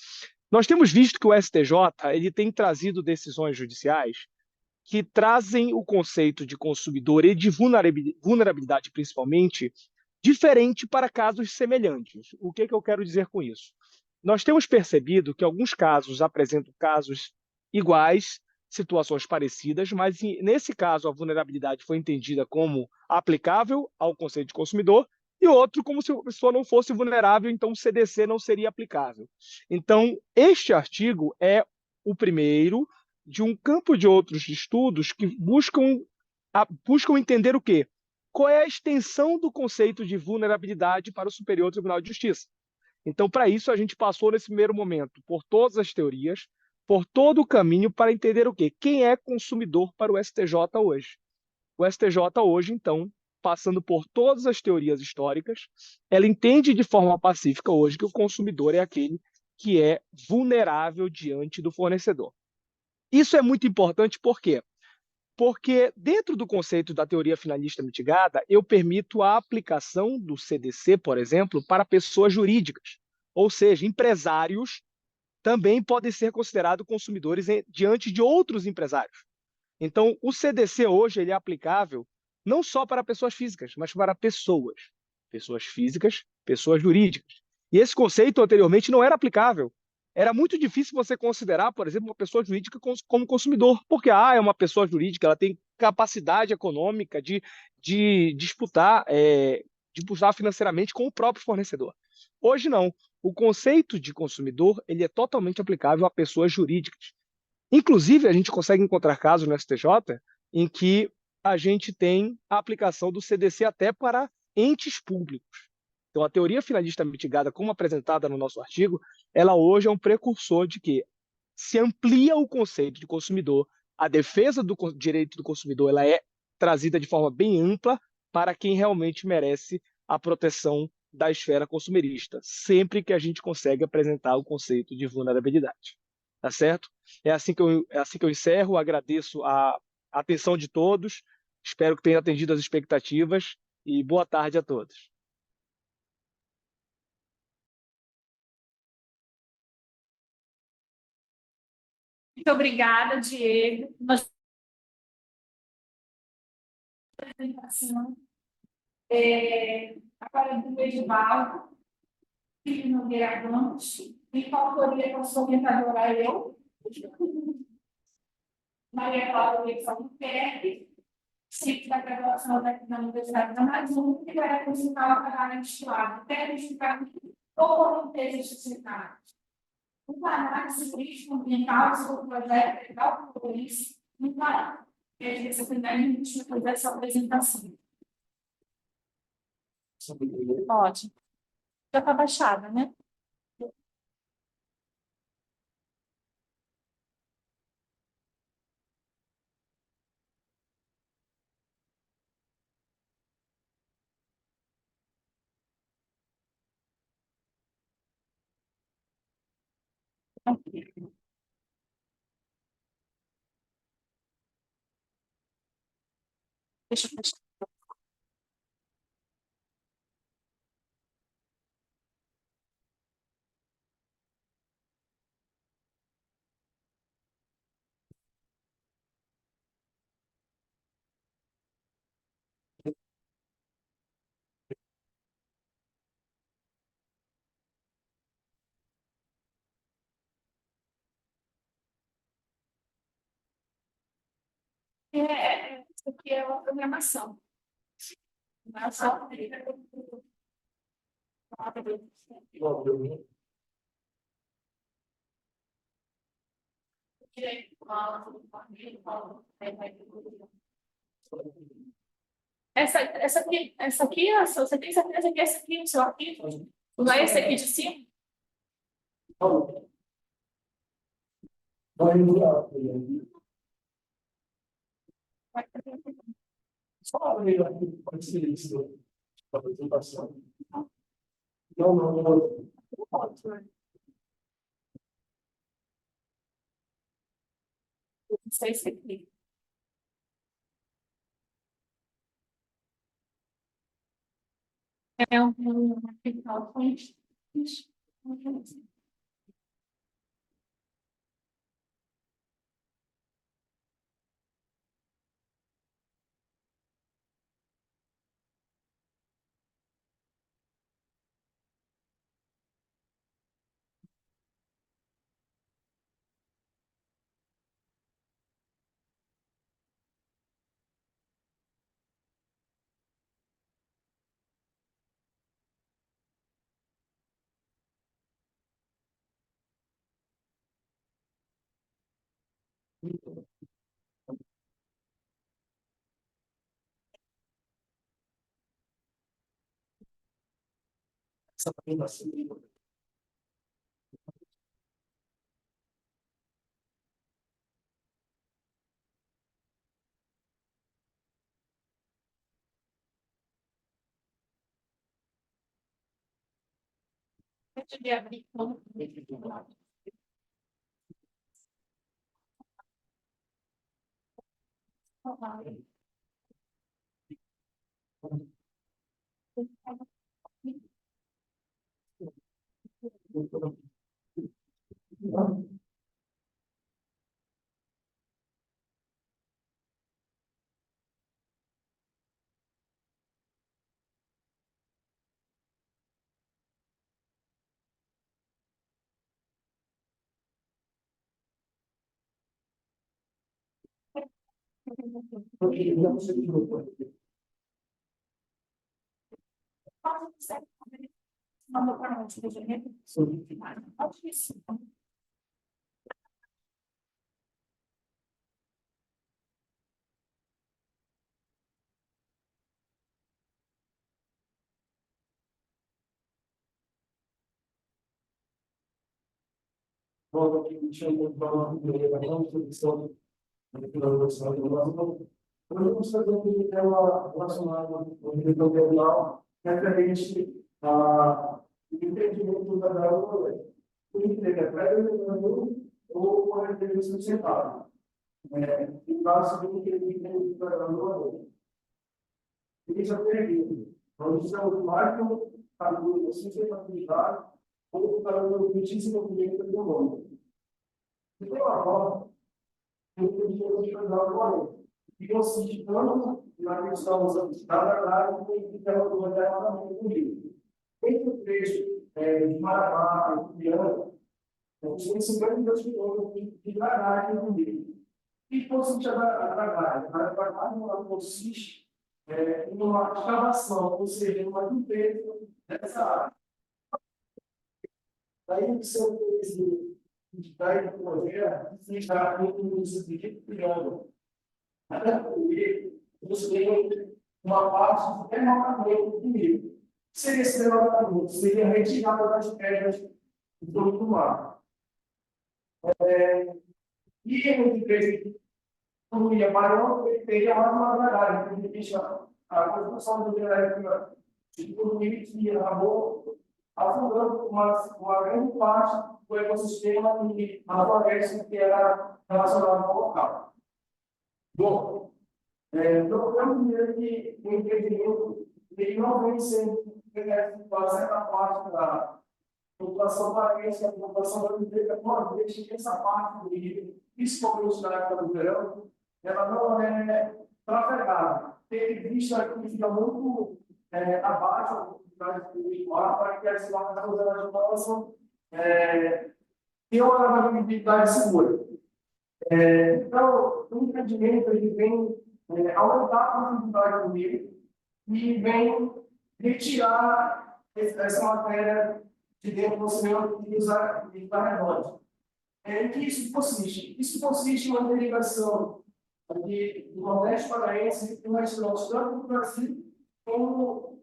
Nós temos visto que o STJ ele tem trazido decisões judiciais que trazem o conceito de consumidor e de vulnerabilidade, principalmente, diferente para casos semelhantes. O que eu quero dizer com isso? Nós temos percebido que alguns casos apresentam casos iguais, situações parecidas, mas nesse caso a vulnerabilidade foi entendida como aplicável ao conceito de consumidor e outro como se a pessoa não fosse vulnerável, então o CDC não seria aplicável. Então, este artigo é o primeiro de um campo de outros estudos que buscam entender o quê? Qual é a extensão do conceito de vulnerabilidade para o Superior Tribunal de Justiça. Então, para isso, a gente passou nesse primeiro momento por todas as teorias, por todo o caminho para entender o quê? Quem é consumidor para o STJ hoje. O STJ hoje, então, passando por todas as teorias históricas, ela entende de forma pacífica hoje que o consumidor é aquele que é vulnerável diante do fornecedor. Isso é muito importante por quê? Porque dentro do conceito da teoria finalista mitigada, eu permito a aplicação do CDC, por exemplo, para pessoas jurídicas, ou seja, empresários também podem ser considerados consumidores diante de outros empresários. Então, o CDC hoje ele é aplicável não só para pessoas físicas, mas para pessoas físicas, pessoas jurídicas. E esse conceito anteriormente não era aplicável. Era muito difícil você considerar, por exemplo, uma pessoa jurídica como consumidor, porque é uma pessoa jurídica, ela tem capacidade econômica de disputar financeiramente com o próprio fornecedor. Hoje não. O conceito de consumidor ele é totalmente aplicável a pessoas jurídicas. Inclusive, a gente consegue encontrar casos no STJ em que a gente tem a aplicação do CDC até para entes públicos. Então, a teoria finalista mitigada, como apresentada no nosso artigo, ela hoje é um precursor de que se amplia o conceito de consumidor, a defesa do direito do consumidor ela é trazida de forma bem ampla para quem realmente merece a proteção da esfera consumerista, sempre que a gente consegue apresentar o conceito de vulnerabilidade. Tá certo? É assim que eu encerro, agradeço a atenção de todos, espero que tenha atendido as expectativas e boa tarde a todos. Muito obrigada, Diego, pela apresentação. Agora, do Edivaldo, Filho Nogueira Ramos, em autoria com a sua orientadora eu, Maria Cláudia Alexandre Perry, Centro da Graduação da Universidade da Amazônia, que vai apresentar o trabalho intitulado Técnicas ou Contextos Societários. Uma análise crítica ambiental sobre o projeto legal do polícia no Pará. Essa foi a gente fazer essa apresentação. Pode. Já está baixada, né? Deixa eu fechar. Isso aqui é uma programação. Não é só essa aqui, você tem certeza que essa aqui é o seu arquivo? Não é esse aqui de cima? Vai enviar. Só abrir aqui, pode ser isso, a apresentação. Não. Não sei se aqui. É um arquivo fonte. Essa também vai ser. Antes de abrir, vamos. Vamos para onde? Volta aqui, deixa eu falar um pouco da introdução da finalização do nosso. Hoje vamos fazer um tema relacionado ao direito penal, referente ao entendimento da lei. O interpretação ou a referência central. Em caso do entendimento da lei. Isso é terrível. Nós estamos mais para a sustentabilidade ou para o desenvolvimento econômico. Então, agora, eu queria falar agora, que consiste tanto na questão da verdade que tem uma coisa exatamente comigo. Entre o trecho de Marabá e Piano, tem 52 quilômetros de dragagem comigo. E consiste a dragagem? A dragagem consiste em uma escavação, ou seja, uma limpeza dessa área. Daí o seu presidente da projeto fica no instituto criando. Até porque você tem uma parte de levantamento comigo. Seria esse levantamento? Seria retirada das pedras do mar. E em vez de ia maior, ele teria mais uma verdade, porque deixa a construção do hidrelétrica de tudo que acabou afundando uma grande parte do ecossistema e a floresta que era relacionada ao local. Bom, notamos primeiro que o entendimento ele não vem sendo para certa parte da população paraense, a população brasileira, uma vez que essa parte do Rio, principalmente na época do verão, ela não é trafegada. Teve vista que fica muito abaixo para que as cidades possam ter uma navegabilidade segura. Então, o empreendimento ele vem aumentar a profundidade do rio e vem retirar essa matéria de dentro do oceano e usar arredores. Em que isso consiste? Isso consiste em uma derivação do Nordeste Paraense e mais próximo, tanto do Brasil como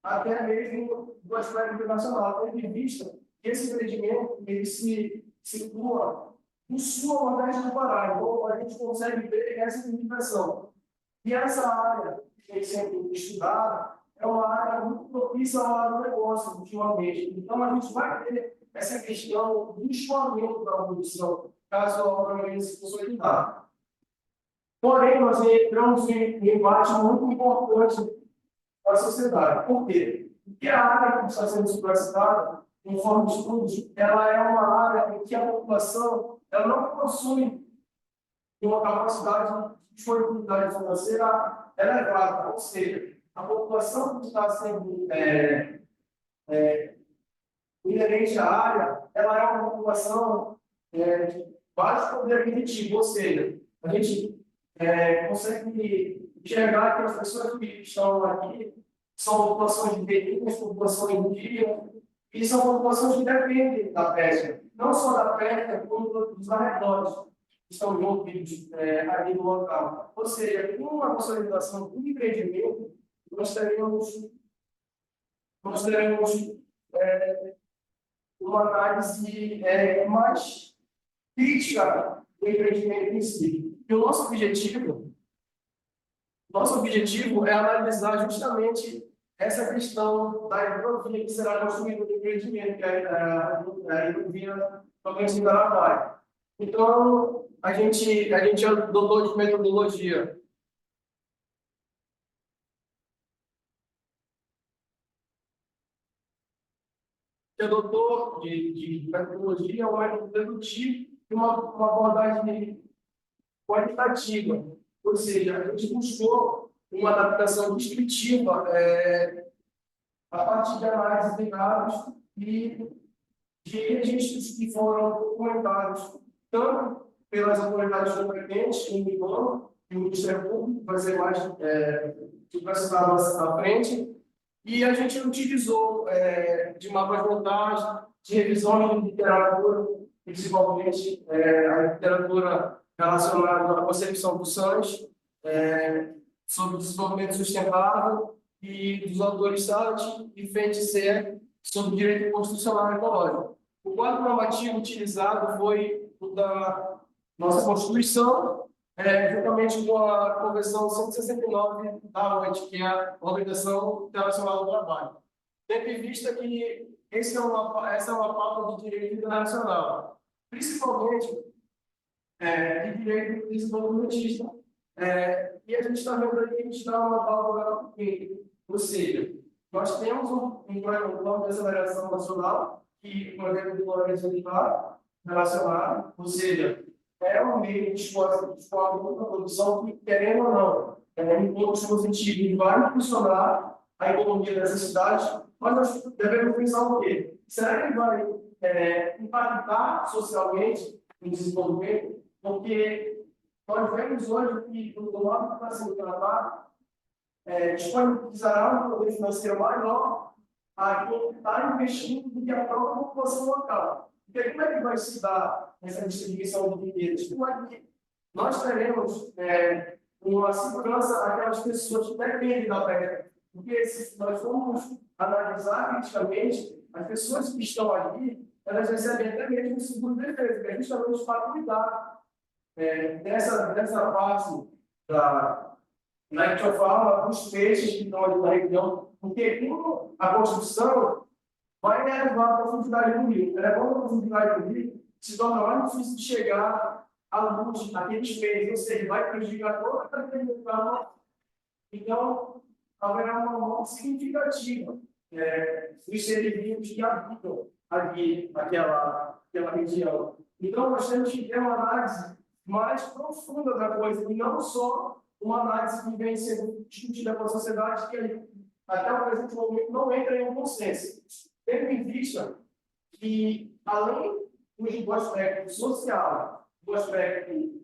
até mesmo do aspecto internacional, tendo em vista que esse empreendimento ele se situa no sul-nordeste do Pará. Então, a gente consegue ver essa limitação. E essa área que tem sendo estudada é uma área muito propícia ao agronegócio, ultimamente. Então, a gente vai ter essa questão do escoamento da produção, caso a obra se consolidar. Porém, nós entramos em um embate muito importante para a sociedade. Por quê? Porque a área que está sendo supracitada, conforme estudos, ela é uma área em que a população ela não possui uma capacidade de disponibilidade financeira elevada, ou seja, a população que está sendo inerente à área, ela é uma população de baixo poder aquisitivo, ou seja, a gente consegue enxergar que as pessoas que estão aqui são populações de pequenas, populações indígenas, e são populações que dependem da pesca, não só da pesca, como dos arredores. estão envolvidos ali no local. Ou seja, com uma consolidação do empreendimento, nós teremos uma análise mais crítica do empreendimento em si. E o nosso objetivo é analisar justamente essa questão da hidrovia que será construída no empreendimento, que é a hidrovia Tocantins do Araguaia. Então, a gente adotou de metodologia um método dedutivo e uma abordagem qualitativa. Ou seja, a gente buscou uma adaptação descritiva a partir de análises de dados e de registros que foram documentados tanto pelas autoridades competentes, como o IBAMA e o Ministério Público, vai ser mais que vai estar à frente, e a gente utilizou de mapas de montagem, de revisões de literatura, principalmente a literatura relacionada à concepção do SANS, sobre o desenvolvimento sustentável, e dos autores Sati e Fenticer, sobre direito constitucional e ecológico. O quadro normativo utilizado foi o da nossa Constituição, juntamente com a Convenção 169 da OIT, que é a Organização Internacional do Trabalho. Tendo em vista que essa é uma pauta de direito internacional, principalmente de direito desenvolvimentista, e a gente está vendo aqui que a gente está uma pauta, ou seja, nós temos um plano de aceleração nacional, que o projeto do Lourenço está relacionado, ou seja, é um meio de esforço da produção que, querendo ou não, em pontos positivos, vai funcionar a economia dessa cidade, mas nós devemos pensar o quê? Será que vai impactar socialmente no desenvolvimento? Porque nós vemos hoje que o modo que está sendo tratado disponibilizará um poder financeiro maior a quem está investindo do que a própria população local. Porque como é que vai se dar essa distribuição de riquezas? Como é que nós teremos uma segurança àquelas pessoas que dependem da terra? Porque se nós formos analisar criticamente, as pessoas que estão ali, elas recebem até mesmo o seguro de defesa, que é justamente para cuidar dessa parte que eu falo, dos peixes que estão ali na região, porque como a construção vai levar a profundidade do rio. Elevando a profundidade do rio, se torna mais difícil de chegar à luz, àqueles peixes, ou seja, vai prejudicar toda a cadeia alimentar. Então, haverá uma morte significativa dos seres vivos que habitam ali, aquela região. Então, nós temos que ter uma análise mais profunda da coisa, e não só uma análise que vem sendo discutida pela sociedade, que até o presente momento não entra em um consenso. Tendo em vista que, além do aspecto social, do aspecto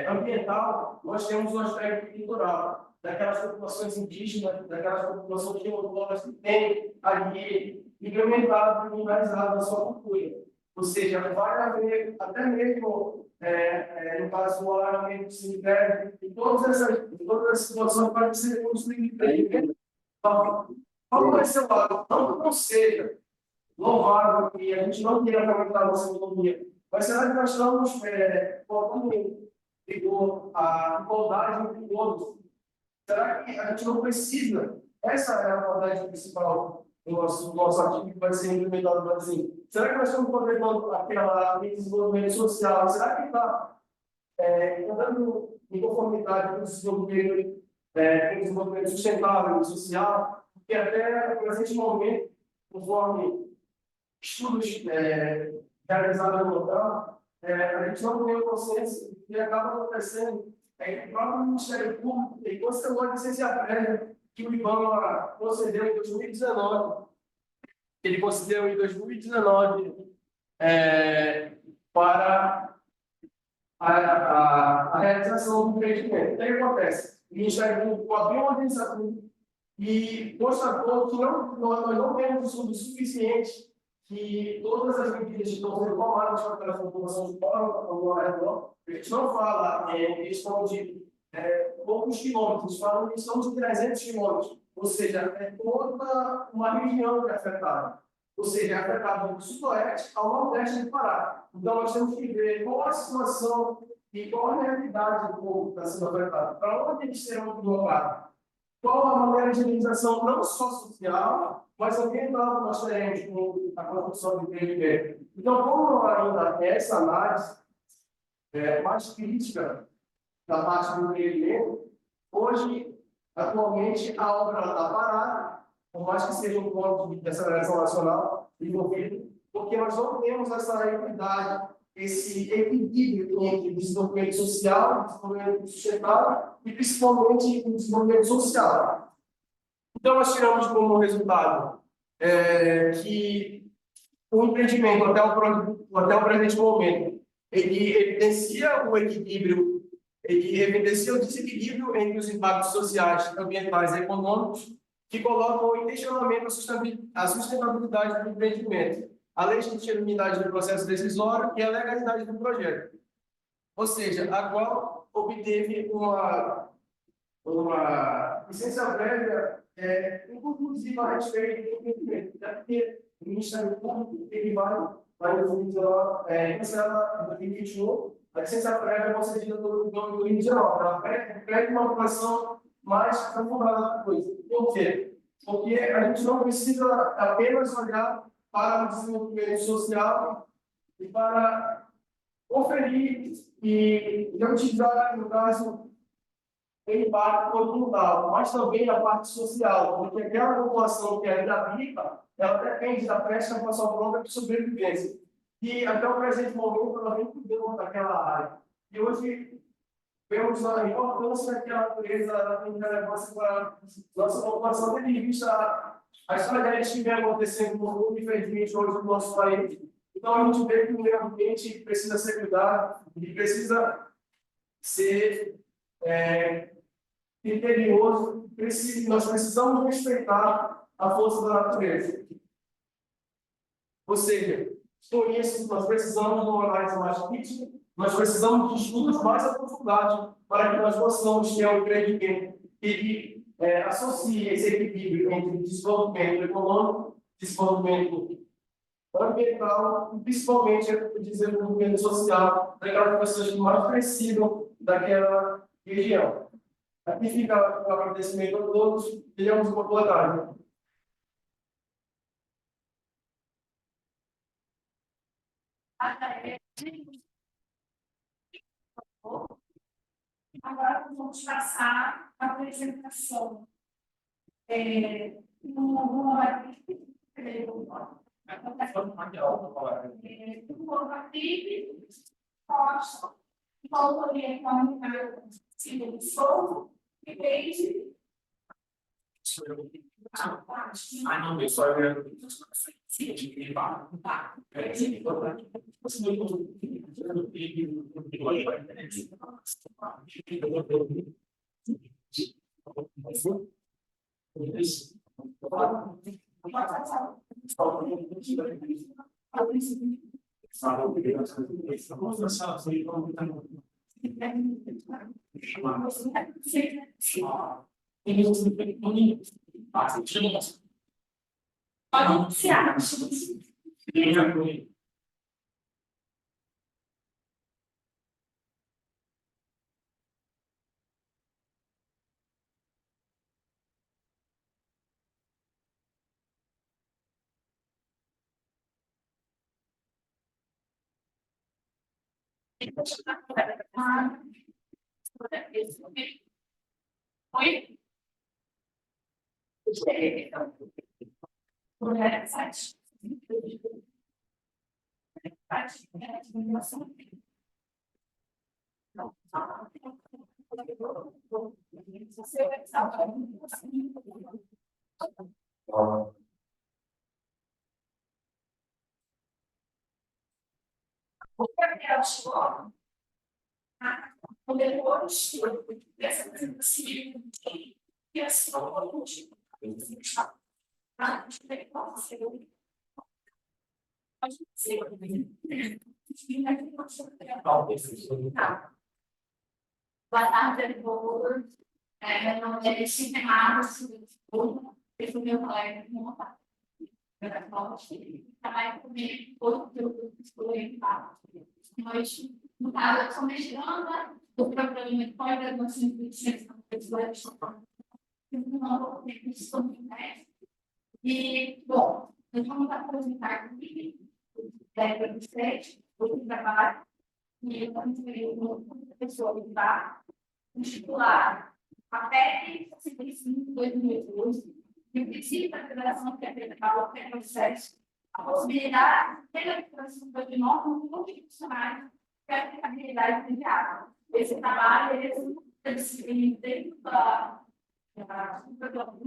ambiental, nós temos o aspecto cultural, daquelas populações indígenas, daquelas populações quilombolas que têm ali implementado e realizado a sua cultura. Ou seja, vai haver até mesmo, no caso do alargamento do cemitério, e todas as situações podem ser construídas. Qual vai ser o lado? Não seja louvável que a gente não queira aumentar a nossa economia, mas será que nós estamos colocando em vigor a igualdade entre todos? Será que a gente não precisa? Essa é a abordagem principal do nosso artigo que vai ser implementado no Brasil. Será que nós estamos projetando aquele desenvolvimento social? Será que está andando em conformidade com o desenvolvimento sustentável e social? Porque até no presente momento, conforme estudos realizados no local, a gente não tem o consenso e acaba acontecendo que o próprio Ministério Público tem concedeu a licença prévia que o IBAMA concedeu em 2019. Ele concedeu em 2019 para a realização do empreendimento. O que acontece? O Ministério Público abriu uma organização e constatou que nós não temos estudo suficiente que todas as medidas que estão sendo tomadas para a população de fora ao redor, a gente não fala em questão de poucos quilômetros, fala em questão de 300 quilômetros, ou seja, é toda uma região que é afetada. Ou seja, é afetado do sudoeste ao nordeste do Pará. Então, nós temos que ver qual a situação e qual a realidade do povo que está sendo afetado, para onde eles serão deslocados, qual a maneira de organização não só social, mas ambiental que nós teremos com a construção do empreendimento. Então, como ainda essa análise mais crítica da parte do empreendimento, hoje, atualmente, a obra está parada, por mais que seja um ponto de aceleração nacional envolvido, porque nós não temos essa equidade, esse equilíbrio entre o desenvolvimento social, o desenvolvimento sustentável e, principalmente, o desenvolvimento social. Então, nós tiramos como resultado que o empreendimento, até o presente momento, ele evidencia o equilíbrio, ele evidencia o desequilíbrio entre os impactos sociais, ambientais e econômicos, que colocam em questionamento a sustentabilidade do empreendimento, a legitimidade do processo decisório e a legalidade do projeto. Ou seja, a qual obteve uma licença prévia inclusiva a respeito do empreendimento, até porque o Ministério Público ele vai cancelar em 2021 a licença prévia concedida pelo governo do Rio de Janeiro. Ela pede uma aprovação mais aprofundada da coisa. Por quê? Porque a gente não precisa apenas olhar para o desenvolvimento social e para oferir e utilizar, no caso, o impacto ambiental, mas também a parte social, porque aquela população que ainda habita, ela depende da pesca para sua própria sobrevivência. E até o presente momento, ela vem cuidando daquela área. E hoje, vemos a importância que a natureza tem relevância para a nossa população, tendo em vista as tragédias que vem acontecendo no mundo, infelizmente, hoje no nosso país. Então, a gente vê que o meio ambiente precisa ser cuidado e precisa ser criterioso. Nós precisamos respeitar a força da natureza. Ou seja, por isso, nós precisamos de uma análise mais crítica, nós precisamos de estudos mais aprofundados para que nós possamos ter um empreendimento que associe esse equilíbrio entre desenvolvimento econômico, desenvolvimento ambiental e, principalmente, o desenvolvimento social daquelas pessoas que mais precisam daquela região. Aqui fica o agradecimento a todos. Tenhamos uma boa tarde. Agora vamos passar a apresentação no Normative, Costa, autoria econômica, Silvio Souza, e desde não, eu só pode iniciar. Oi? Depois dessa apresentação, e assim, Acho que sim. Tá. Boa tarde a todos. Meu nome é Chitemada Silva, esse é o meu colega de monta. Trabalho comigo todo o orientado. Nós, no caso, eu sou mestranda do programa de pós-graduação de ciências computacionais. E, bom, nós vamos apresentar aqui o técnico de sete, o trabalho, e eu também uma pessoa que vai titular a PEC 55/2012, e o princípio da Federação Federal do Processo, a possibilidade de realização de normas constitucionais e a aplicabilidade imediata. Esse trabalho é dentro da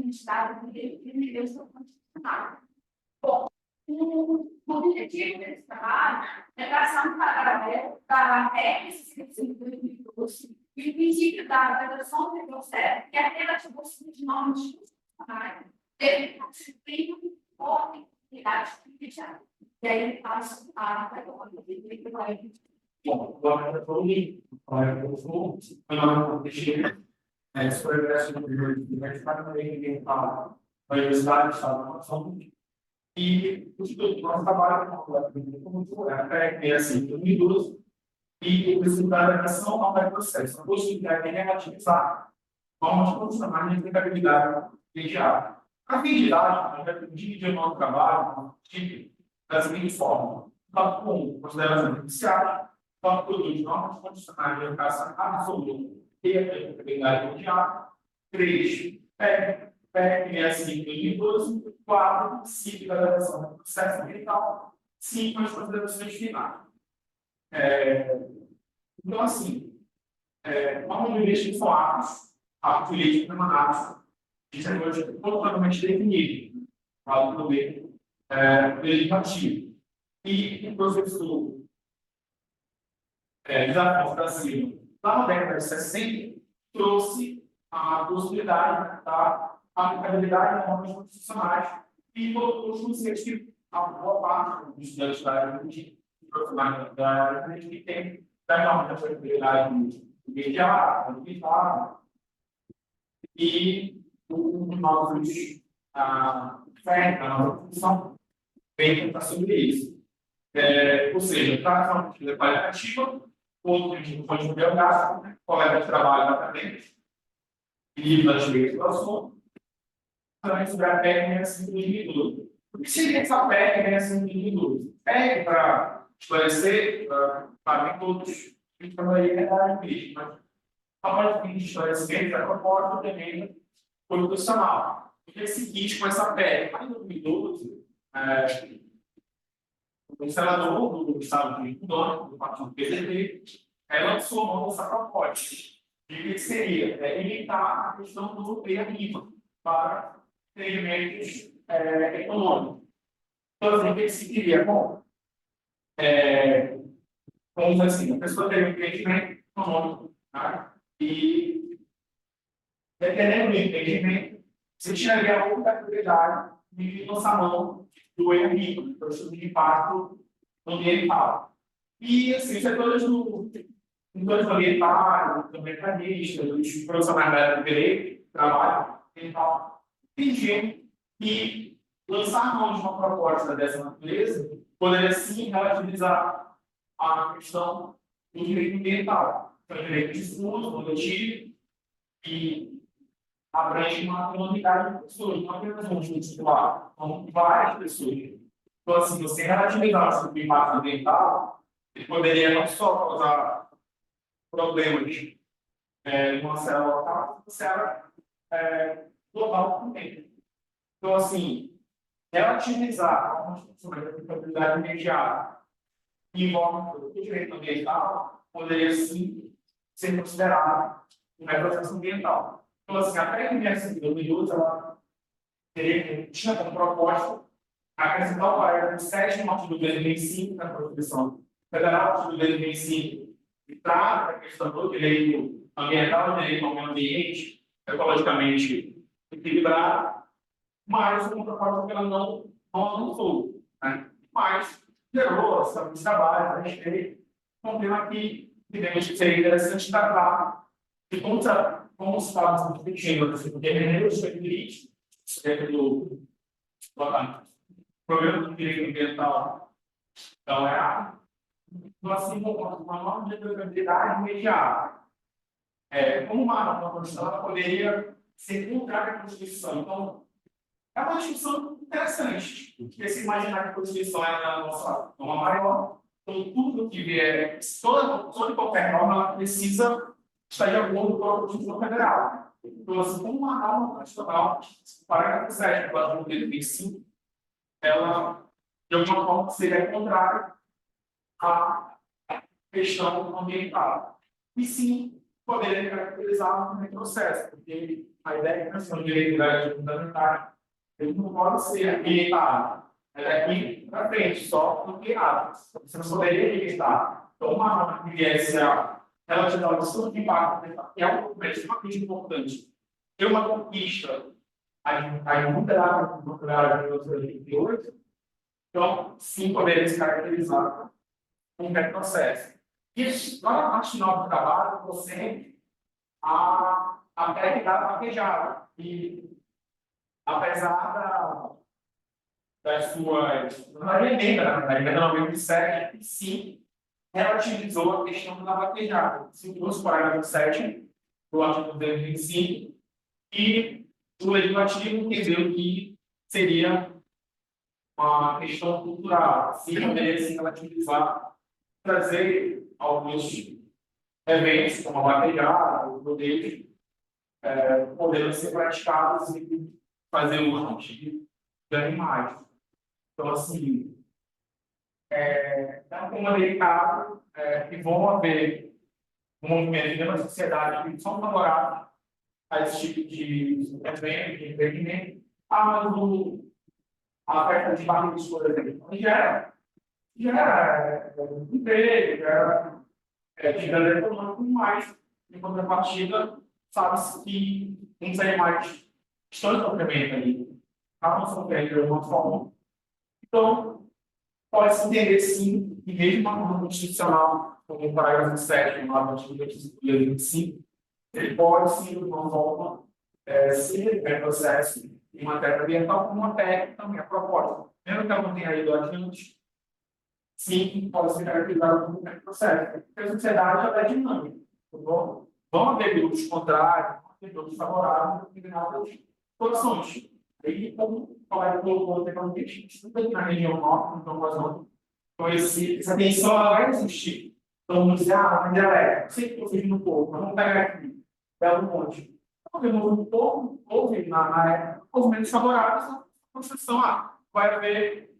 Estado de Direito Constitucional. Bom, o objetivo desse trabalho é traçar um paralelo para a PEC 55/2012 e o princípio da Federação do Processo, que é a relativação de normas constitucionais, deve constituir ordem e atividade judicial. E aí ele passa a Bom, agora eu vou ler. Meu nome é Teixeira, sou egresso do Universidade Ambiental da Universidade do Estado do Amazonas. E o Instituto do nosso trabalho é a PEC 65/2012 e o princípio da adaptação ao processo, a possibilidade de relativizar formas condicionais de aplicabilidade imediata. A finalidade, nós vamos dividir o nosso trabalho da seguinte forma: tópico 1, considerações judiciais; tópico 2, normas condicionais de educação absoluta e aplicabilidade imediata; 3, PEC 65/2012; 4, princípio da adaptação do processo ambiental; 5, as considerações finais. Então, assim, normas jurídicas são atos jurídicos emanados de setores totalmente definidos para o poder legislativo. E o professor José da Silva, lá na década de 60, trouxe a possibilidade da aplicabilidade de normas constitucionais e colocou os conceitos que a boa parte dos estudantes da área de profissionais da área que tem da norma da aplicabilidade imediata, limitada, e os nossos a nossa função vem para sobre isso. Ou seja, tração de qualitativa, outro de fonte de biográfico, colega de trabalho exatamente, livro das leis do assunto, também sobre a PEC 65/2012. O que seria essa PEC 65/2012? PEC, para esclarecer, para todos, a gente trabalharia na área jurídica, mas a parte de esclarecimento é a proposta do emenda constitucional. O que é o seguinte, com essa PEC, em 2012, o senador do Estado de Rondônia, do partido PDT, lançou mão dessa proposta. E o que seria? Limitar a questão do PIA-RIMA para segmentos econômicos. Então, assim, o que seguiria? Bom, vamos dizer assim, a pessoa tem um empreendimento econômico, tá? E, dependendo do empreendimento, você tiraria a obrigatoriedade de lançar mão do ERIMA, do estudo de impacto ambiental. E, assim, os setores do ambiental, do mecanista, dos profissionais da área do direito, trabalho ambiental, pedindo que lançar mão de uma proposta dessa natureza poderia, sim, relativizar a questão do direito ambiental. Então, o direito de uso, coletivo, e abrange uma comunidade de pessoas, não apenas um titular, são várias pessoas. Então, assim, você relativizar o impacto ambiental, ele poderia não só causar problemas de uma célula local, mas uma célula global também. Então, assim, relativizar uma função de aplicabilidade imediata que envolve o direito ambiental poderia, sim, ser considerado um retrocesso ambiental. Então, assim, a PEC 65/2012, ela tinha como proposta acrescentar o parágrafo 7 no artigo 2005 da Constituição Federal, artigo 2005, que trata a questão do direito ambiental, do direito ao meio ambiente, ecologicamente equilibrado, mas uma proposta que ela não avançou, né? Mas gerou alguns trabalhos, a gente teve um tema que seria interessante tratar de como os fatos estão discutindo, dependendo do seu limite, dentro do programa do direito ambiental da UEA, nós desenvolvemos uma norma de aplicabilidade imediata. Como uma norma constitucional poderia ser contrária à Constituição. Então, é uma discussão interessante, porque se imaginar que a Constituição é a nossa norma maior, então tudo que vier, toda e qualquer norma, ela precisa estar de acordo com a Constituição Federal. Então, assim, como uma norma constitucional, o parágrafo 7 do artigo 85, ela, de alguma forma, seria contrária à questão ambiental. E sim, poderia caracterizar um processo, porque a ideia é que o direito fundamental ele não pode ser limitado. É daqui para frente, só ampliado. Você não poderia limitar. Então, uma norma que viesse a relacionar o seu impacto, que é um documento extremamente importante. Ter uma conquista ainda na de 2028, então, sim, poderia se caracterizar como um processo. Isso, lá na parte final do trabalho, você a PEC da vaquejada. E, apesar das suas. Na emenda 97, sim, relativizou a questão da vaquejada. Se trouxe o parágrafo 7 do artigo 225, e o legislativo entendeu que seria uma questão cultural, se poderia se relativizar, trazer alguns eventos, como a vaquejada, os rodeios, podendo ser praticados e fazer uso de animais. Então, assim, é um tema delicado, que vão haver movimentos dentro da sociedade que são favoráveis a esse tipo de evento, de empreendimento. Mas a festa de barrigos, por exemplo, gera emprego, gera atividade econômica, mas, em contrapartida, sabe-se que muitos animais estão em sofrimento ali, acabam sofrendo de alguma forma. Então, pode-se entender, sim, que mesmo uma norma constitucional, como o parágrafo 7 do artigo 25, ele pode, sim, de uma forma, ser processo em matéria ambiental, como uma técnica também, a proposta. Mesmo que ela não tenha ido adiante, sim, pode ser caracterizado como um processo. Porque a sociedade ela é dinâmica. Tá bom? Vão haver grupos contrários, vão haver grupos favoráveis, determinadas posições. Aí, como o colega colocou anteriormente, na região norte, então, então essa tensão ela vai existir. Então, vamos dizer, a elétrica, sei que estou fugindo um pouco, mas vamos pegar aqui, Belo Monte. Um pouco, houve na época, movimentos favoráveis à construção. Vai haver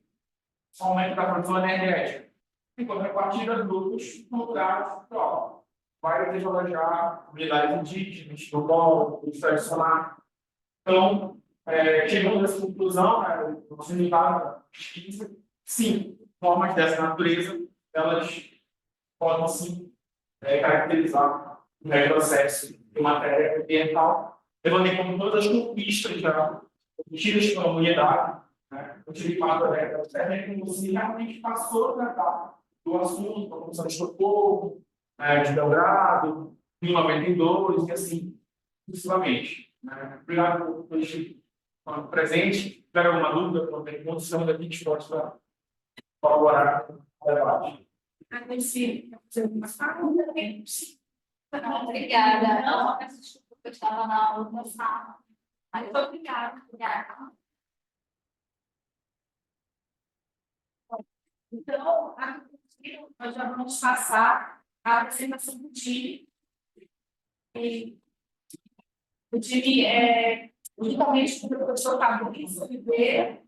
aumento da produção energética. Em contrapartida, grupos contrários, vai desalojar comunidades indígenas, do grupos tradicionais. Então, chegando a essa conclusão, o resultado da pesquisa, sim, formas dessa natureza, elas podem, sim, caracterizar o processo de matéria ambiental, levando em conta todas as conquistas já obtidas pela humanidade, utilizadas como se realmente passou a tratar do assunto, a Comissão de Estocolmo, de Belgrado, 1992, e assim sucessivamente. Obrigado por estar presente. Se tiver alguma dúvida, não tem ponto, estamos aqui dispostos a colaborar com o debate. Obrigada. Não, desculpa, eu estava na outra sala. Mas obrigada. Então, nós já vamos passar a apresentação do time. O time juntamente com o professor Fabrício Oliveira,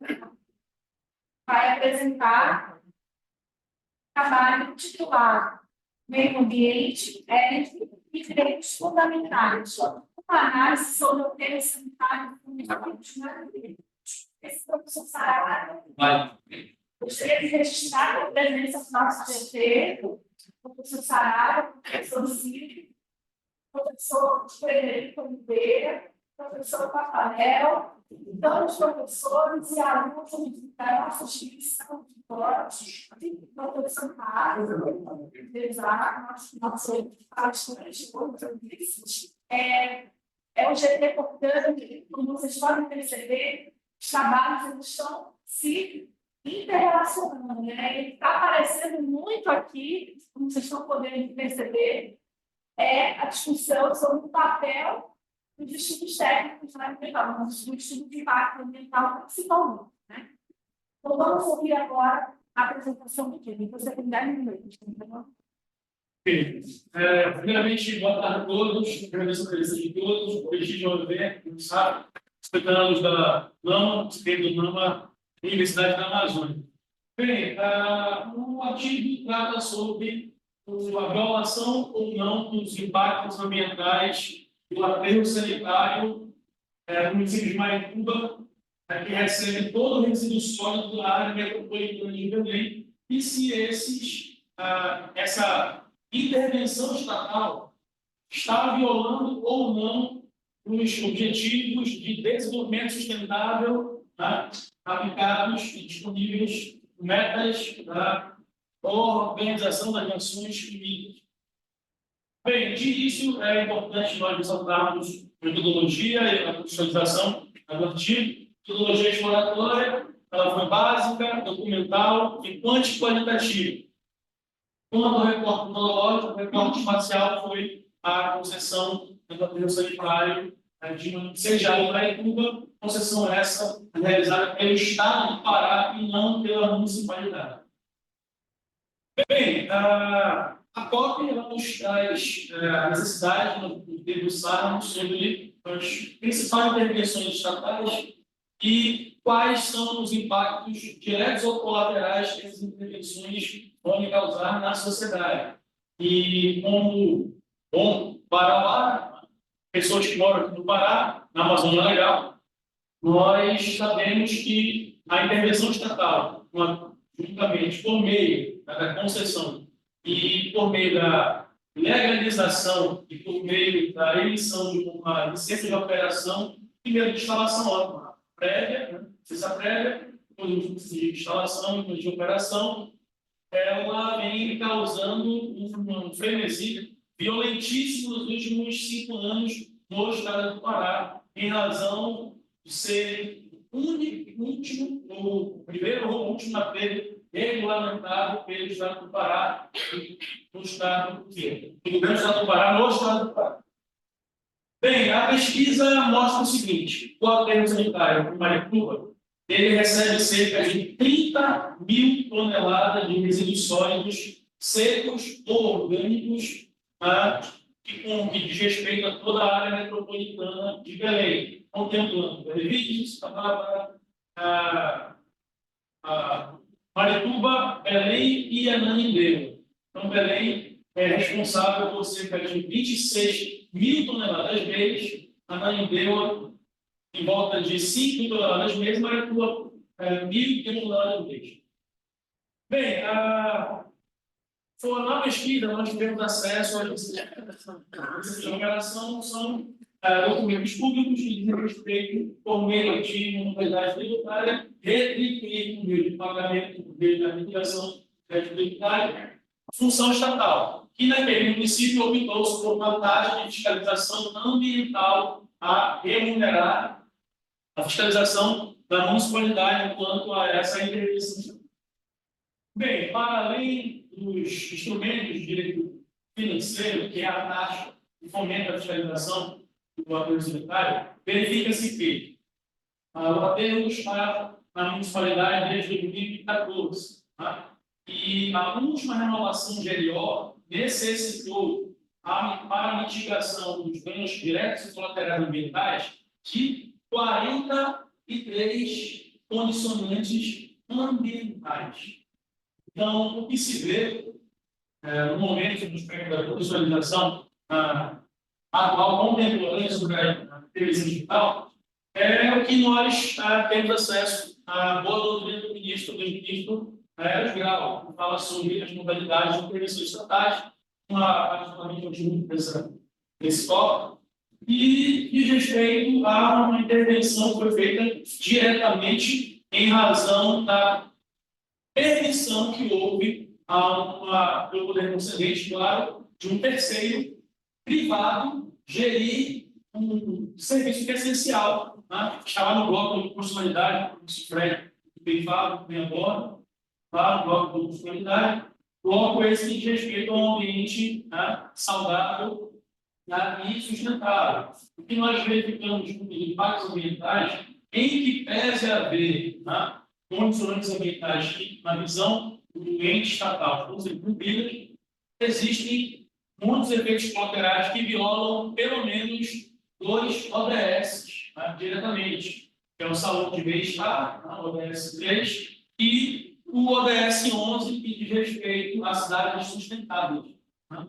vai apresentar o trabalho titulado Meio Ambiente, Ética e Direitos Fundamentais. Uma análise sobre o tema sanitário fundamental. Esse professor Saraiva. Gostaria de registrar a presença do nosso GT, o professor Saraiva, o professor Círio, o professor Frederico Oliveira, professor Tafarel, então os professores e alunos da nossa instituição de corte, professor Carlos, nosso palestrante, é um GT, portanto, como vocês podem perceber, os trabalhos eles estão se interrelacionando, né? Ele está aparecendo muito aqui, como vocês estão podendo perceber, a discussão sobre o papel dos estudos técnicos na ambiental, dos estudos de impacto ambiental, principalmente. Né? Então, vamos ouvir agora a apresentação do Kevin. Você tem 10 minutos. Primeiramente, boa tarde a todos. Agradeço a presença de todos. O Egídio Oliveira, como sabe, especialistas da NAMA, do NAMA, Universidade da Amazônia. Bem, o artigo trata sobre a violação ou não dos impactos ambientais do aterro sanitário no município de Marituba, que recebe todo o resíduo sólido da área metropolitana de Belém, e se essa intervenção estatal está violando ou não os objetivos de desenvolvimento sustentável aplicados e disponíveis metas da Organização das Nações Unidas. Bem, de início, é importante nós ressaltarmos a metodologia e a contextualização do artigo. A metodologia exploratória, ela foi básica, documental e quantitativa. Quanto ao recorte metodológico, o recorte espacial foi a concessão do aterro sanitário de uma sediada para Ituba, concessão essa realizada pelo Estado do Pará e não pela municipalidade. Bem, a COP nos traz a necessidade de debruçarmos sobre as principais intervenções estatais e quais são os impactos diretos ou colaterais que essas intervenções podem causar na sociedade. E como bom Pará, pessoas que moram aqui no Pará, na Amazônia Legal, nós sabemos que a intervenção estatal, juntamente por meio da concessão e por meio da legalização e por meio da emissão de uma licença de operação, primeiro de instalação ótima, prévia, licença prévia, depois de instalação e depois de operação, ela vem causando um frenesi violentíssimo nos últimos 5 anos no estado do Pará, em razão de ser o primeiro ou último aterro regulamentado pelo estado do Pará, no estado do governo do estado do Pará, no estado do Pará. Bem, a pesquisa mostra o seguinte: o aterro sanitário de Marituba, ele recebe cerca de 30 mil toneladas de resíduos sólidos secos ou orgânicos, que diz respeito a toda a área metropolitana de Belém, contemplando Benevides, Marituba, Belém e Ananindeua. Então, Belém é responsável por cerca de 26 mil toneladas mês, Ananindeua em volta de 5 mil toneladas mês, Marituba 1.500 toneladas mês. Bem, na pesquisa, nós tivemos acesso a essas de operação, são documentos públicos que dizem respeito por meio de uma modalidade tributária, retribuir por meio de pagamento, por meio da liquidação tributária, função estatal, que naquele município optou-se por uma taxa de fiscalização ambiental a remunerar a fiscalização da municipalidade quanto a essa intervenção. Bem, para além dos instrumentos de direito financeiro, que é a taxa de fomento da fiscalização do aterro sanitário, verifica-se que o aterro está na municipalidade desde 2014. E a última renovação GLO necessitou, para a mitigação dos danos diretos e colaterais ambientais, de 43 condicionantes ambientais. Então, o que se vê no momento dos prêmios da visualização atual contemporânea sobre a televisão digital é o que nós temos acesso à boa doutrina do ministro Eros Grau, que fala sobre as modalidades de intervenções estatais, particularmente desse tópico. e diz respeito a uma intervenção que foi feita diretamente em razão da permissão que houve pelo poder concedente, claro, de um terceiro privado gerir um serviço que é essencial, né? Está lá no bloco de funcionalidade, o Fred bem fala, bem aborda, lá no bloco de funcionalidade, bloco esse que diz respeito a um ambiente, né, saudável, né, e sustentável. O que nós verificamos com os impactos ambientais, em que pese haver, né, condições ambientais que, na visão do ente estatal, fossem cumpridas, existem muitos efeitos colaterais que violam pelo menos 2 ODS, né, diretamente, que é o saúde e bem-estar, o ODS 3, e o ODS 11, que diz respeito às cidades sustentáveis. Né?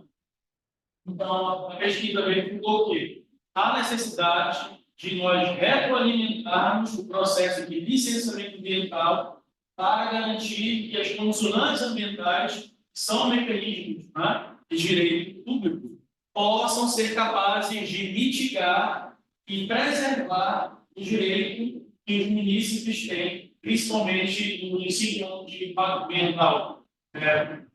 Então, a pesquisa verificou que há necessidade de nós retroalimentarmos o processo de licenciamento ambiental para garantir que as condicionantes ambientais, que são mecanismos, né, de direito público, possam ser capazes de mitigar e preservar o direito que os munícipes têm, principalmente no município de impacto ambiental.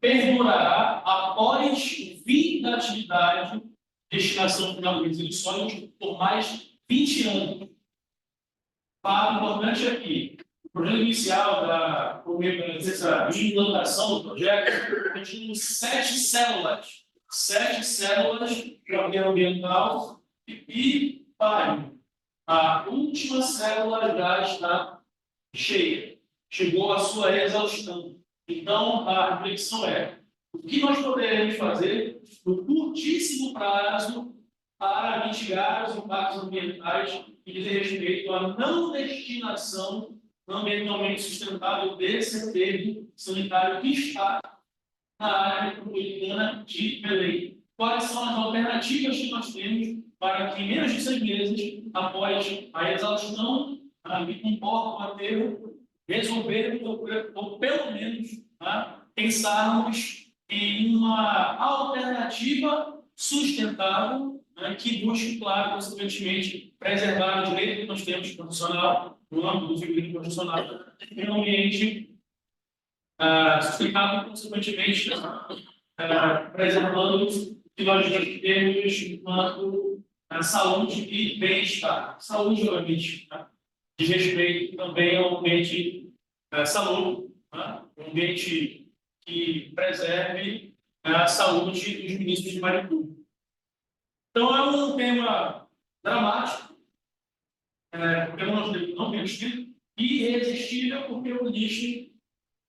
Perdurará após o fim da atividade de destinação final de resíduos sólidos por mais 20 anos. Fato importante aqui, o projeto inicial da implantação do projeto tinha 7 células para o meio ambiental e a última célula já está cheia, chegou à sua exaustão. Então, a reflexão é: o que nós poderemos fazer no curtíssimo prazo para mitigar os impactos ambientais que dizem respeito à não destinação ambientalmente sustentável desse aterro sanitário que está na área metropolitana de Belém? Quais são as alternativas que nós temos para que, em menos de 6 meses, após a exaustão que comporta o aterro, resolvermos, ou pelo menos, pensarmos em uma alternativa sustentável, que busque, claro, consequentemente, preservar o direito que nós temos constitucional, no âmbito do direito constitucional, em um ambiente sustentável e, consequentemente, preservando o que nós temos enquanto saúde e bem-estar. Saúde, obviamente, de respeito também ao ambiente salubre, um ambiente que preserve a saúde dos munícipes de Marituba. Então, é um tema dramático, porque nós não temos tempo, e irresistível, porque o lixo,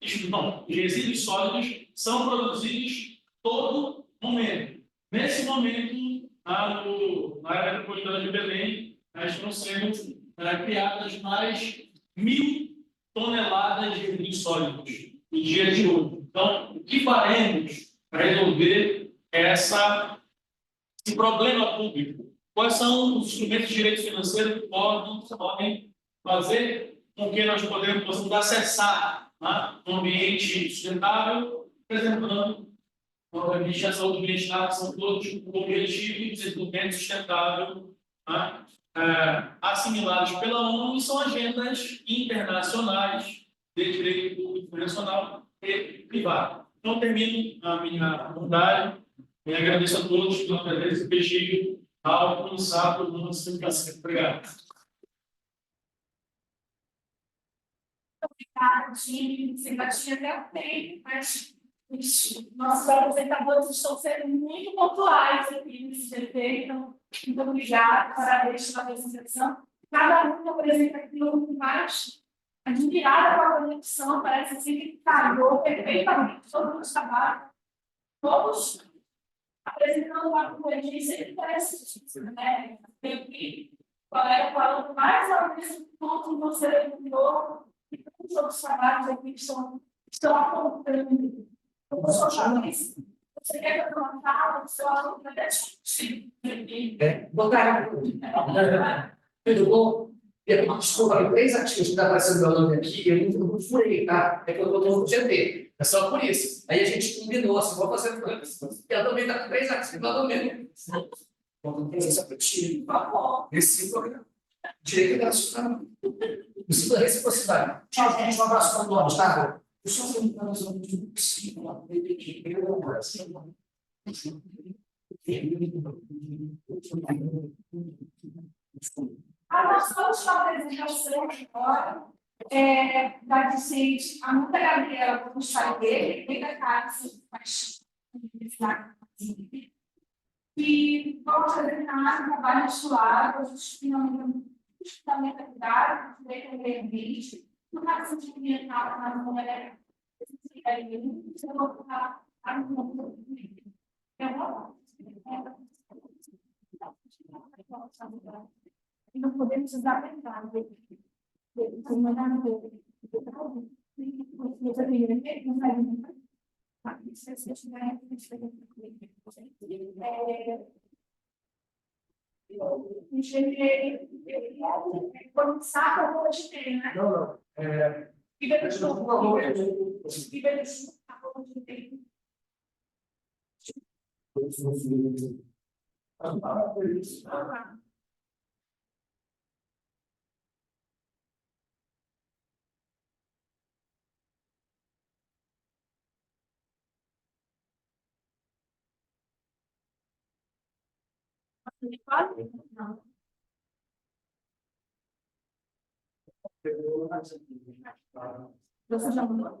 os resíduos sólidos são produzidos todo momento. Nesse momento, na área metropolitana de Belém, estão sendo criadas mais 1.000 toneladas de resíduos sólidos em dia de hoje. Então, o que faremos para resolver esse problema público? Quais são os instrumentos de direito financeiro que podem fazer com que nós possamos acessar um ambiente sustentável, preservando obviamente a saúde e bem-estar, que são todos o objetivo de desenvolvimento sustentável, assimilados pela ONU, e são agendas internacionais de direito público nacional e privado. Então, termino a minha abordagem e agradeço a todos pela presença e prestígio ao começar do mundo sem câncer. Obrigado. Obrigada, time. Você já tinha até o tempo, mas nossos apresentadores estão sendo muito pontuais aqui nesse GT, então, muito obrigada, parabéns pela apresentação. Cada um apresenta aquilo mais admirada com a conexão, parece assim que calhou perfeitamente todos os trabalhos, todos apresentando uma convergência que parece, né? O colega falando mais ao mesmo ponto que você levantou, e todos os outros trabalhos aqui estão apontando. Você quer fazer uma fala? Sim. Boa tarde. Tudo bom? Desculpa, tem 3 artigos que estão aparecendo meu nome aqui, eu não furei, tá? É que eu estou no GT. É só por isso. Aí a gente combinou, assim, vou fazer coisas. Eu também estou com 3 artigos lá no meio. quando presença afetiva, recíproca, direito internacional. Princípio da reciprocidade. Tchau, gente. Um abraço para todos, tá? Eu só vou entrar nos anos do possível, lá, A nossa última apresentação agora da discente a Muita Gabriela do Chá dele, bem da casa, e vamos apresentar um trabalho estudado, a gente finalmente da mentalidade, do ambiente, no caso de ambiental, na mulher, você vai colocar a mundo. E não podemos desapegar dele. Quando sabe, eu vou ter, né? Não. Fica de novo. Fica de novo. Não. Você já mudou?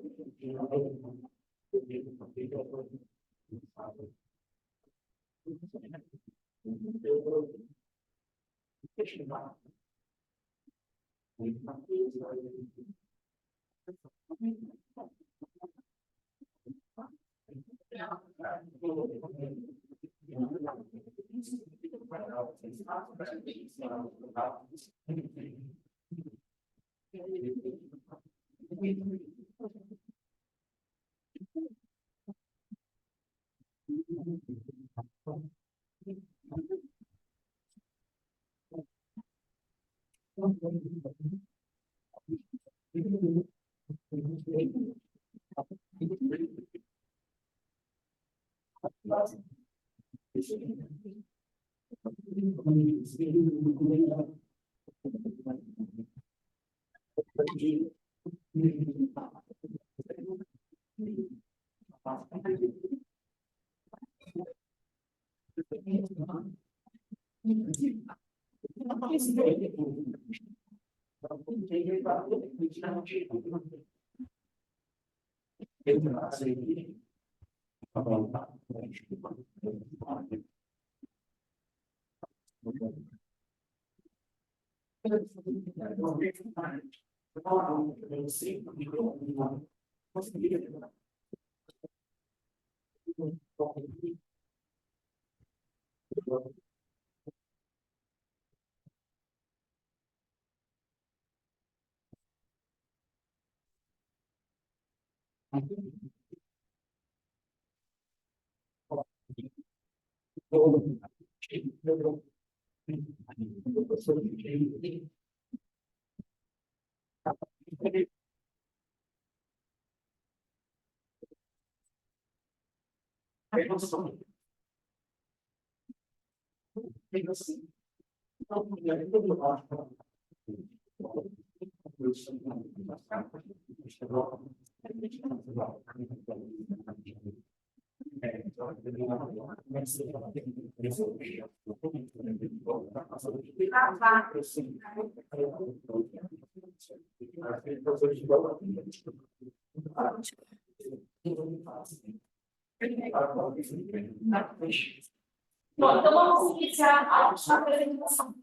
Bom, então vamos iniciar a última apresentação.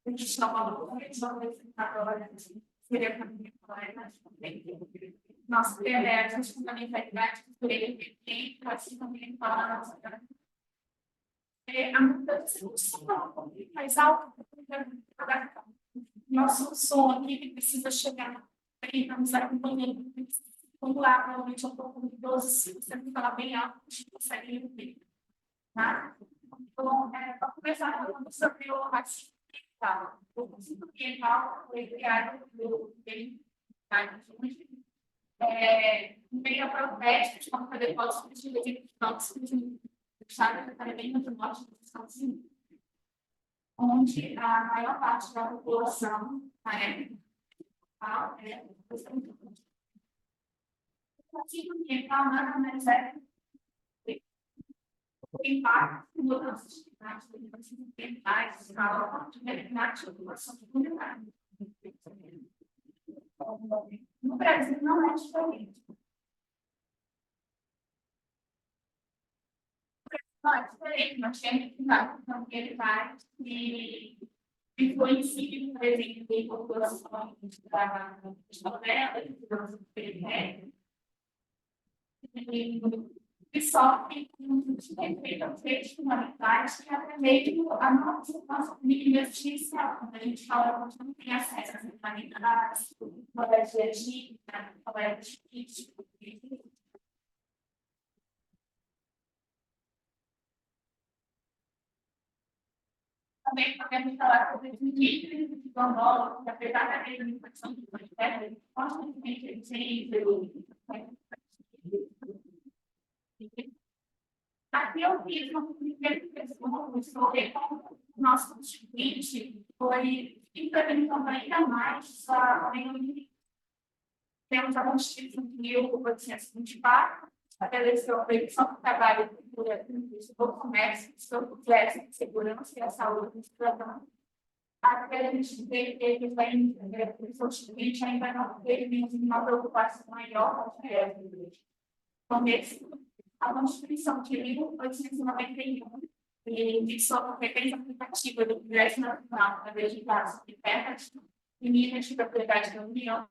A gente estava nossa internet, as fundamentalidades do direito, assim também para a nossa a mudança mais alta nosso som aqui que precisa chegar aí, estamos acompanhando. Vamos lá, provavelmente é um pouco duvidoso, se você me falar bem alto, a gente consegue ouvir. Tá? Então, para começar, falando sobre o racismo ambiental. O racismo ambiental foi criado pelo meio protético de como fazer depósitos de resíduos tóxicos estado ficaria bem no norte dos Estados Unidos, onde a maior parte da população é assim, ambiental nada mais é o impacto de mudanças climáticas ambientais na população comunitária. No Brasil não é diferente. Não é diferente, nós temos impactos ambientais que influenciam, por exemplo, em populações da favela, do periférico, e sofrem com efeitos humanitários que até mesmo a nossa mídia social, quando a gente fala que não tem acesso às humanidades, colégio de colégio político. Também podemos falar sobre os ministros de Gondola, que apesar da reivindicação do Ministério, eles constantemente exigem. Aqui eu fiz uma primeira questão sobre como o nosso constituinte foi implementando ainda mais a lei. Temos a Constituição de 1824, estabeleceu a proibição do trabalho do comércio, do comércio de segurança e a saúde do cidadão. Até a gente vê que eles vêm, o Constituinte ainda não teve uma preocupação maior com a a Constituição de 1891 e fixou a competência aplicativa do Congresso Nacional na legislação de terras e minas de propriedade da União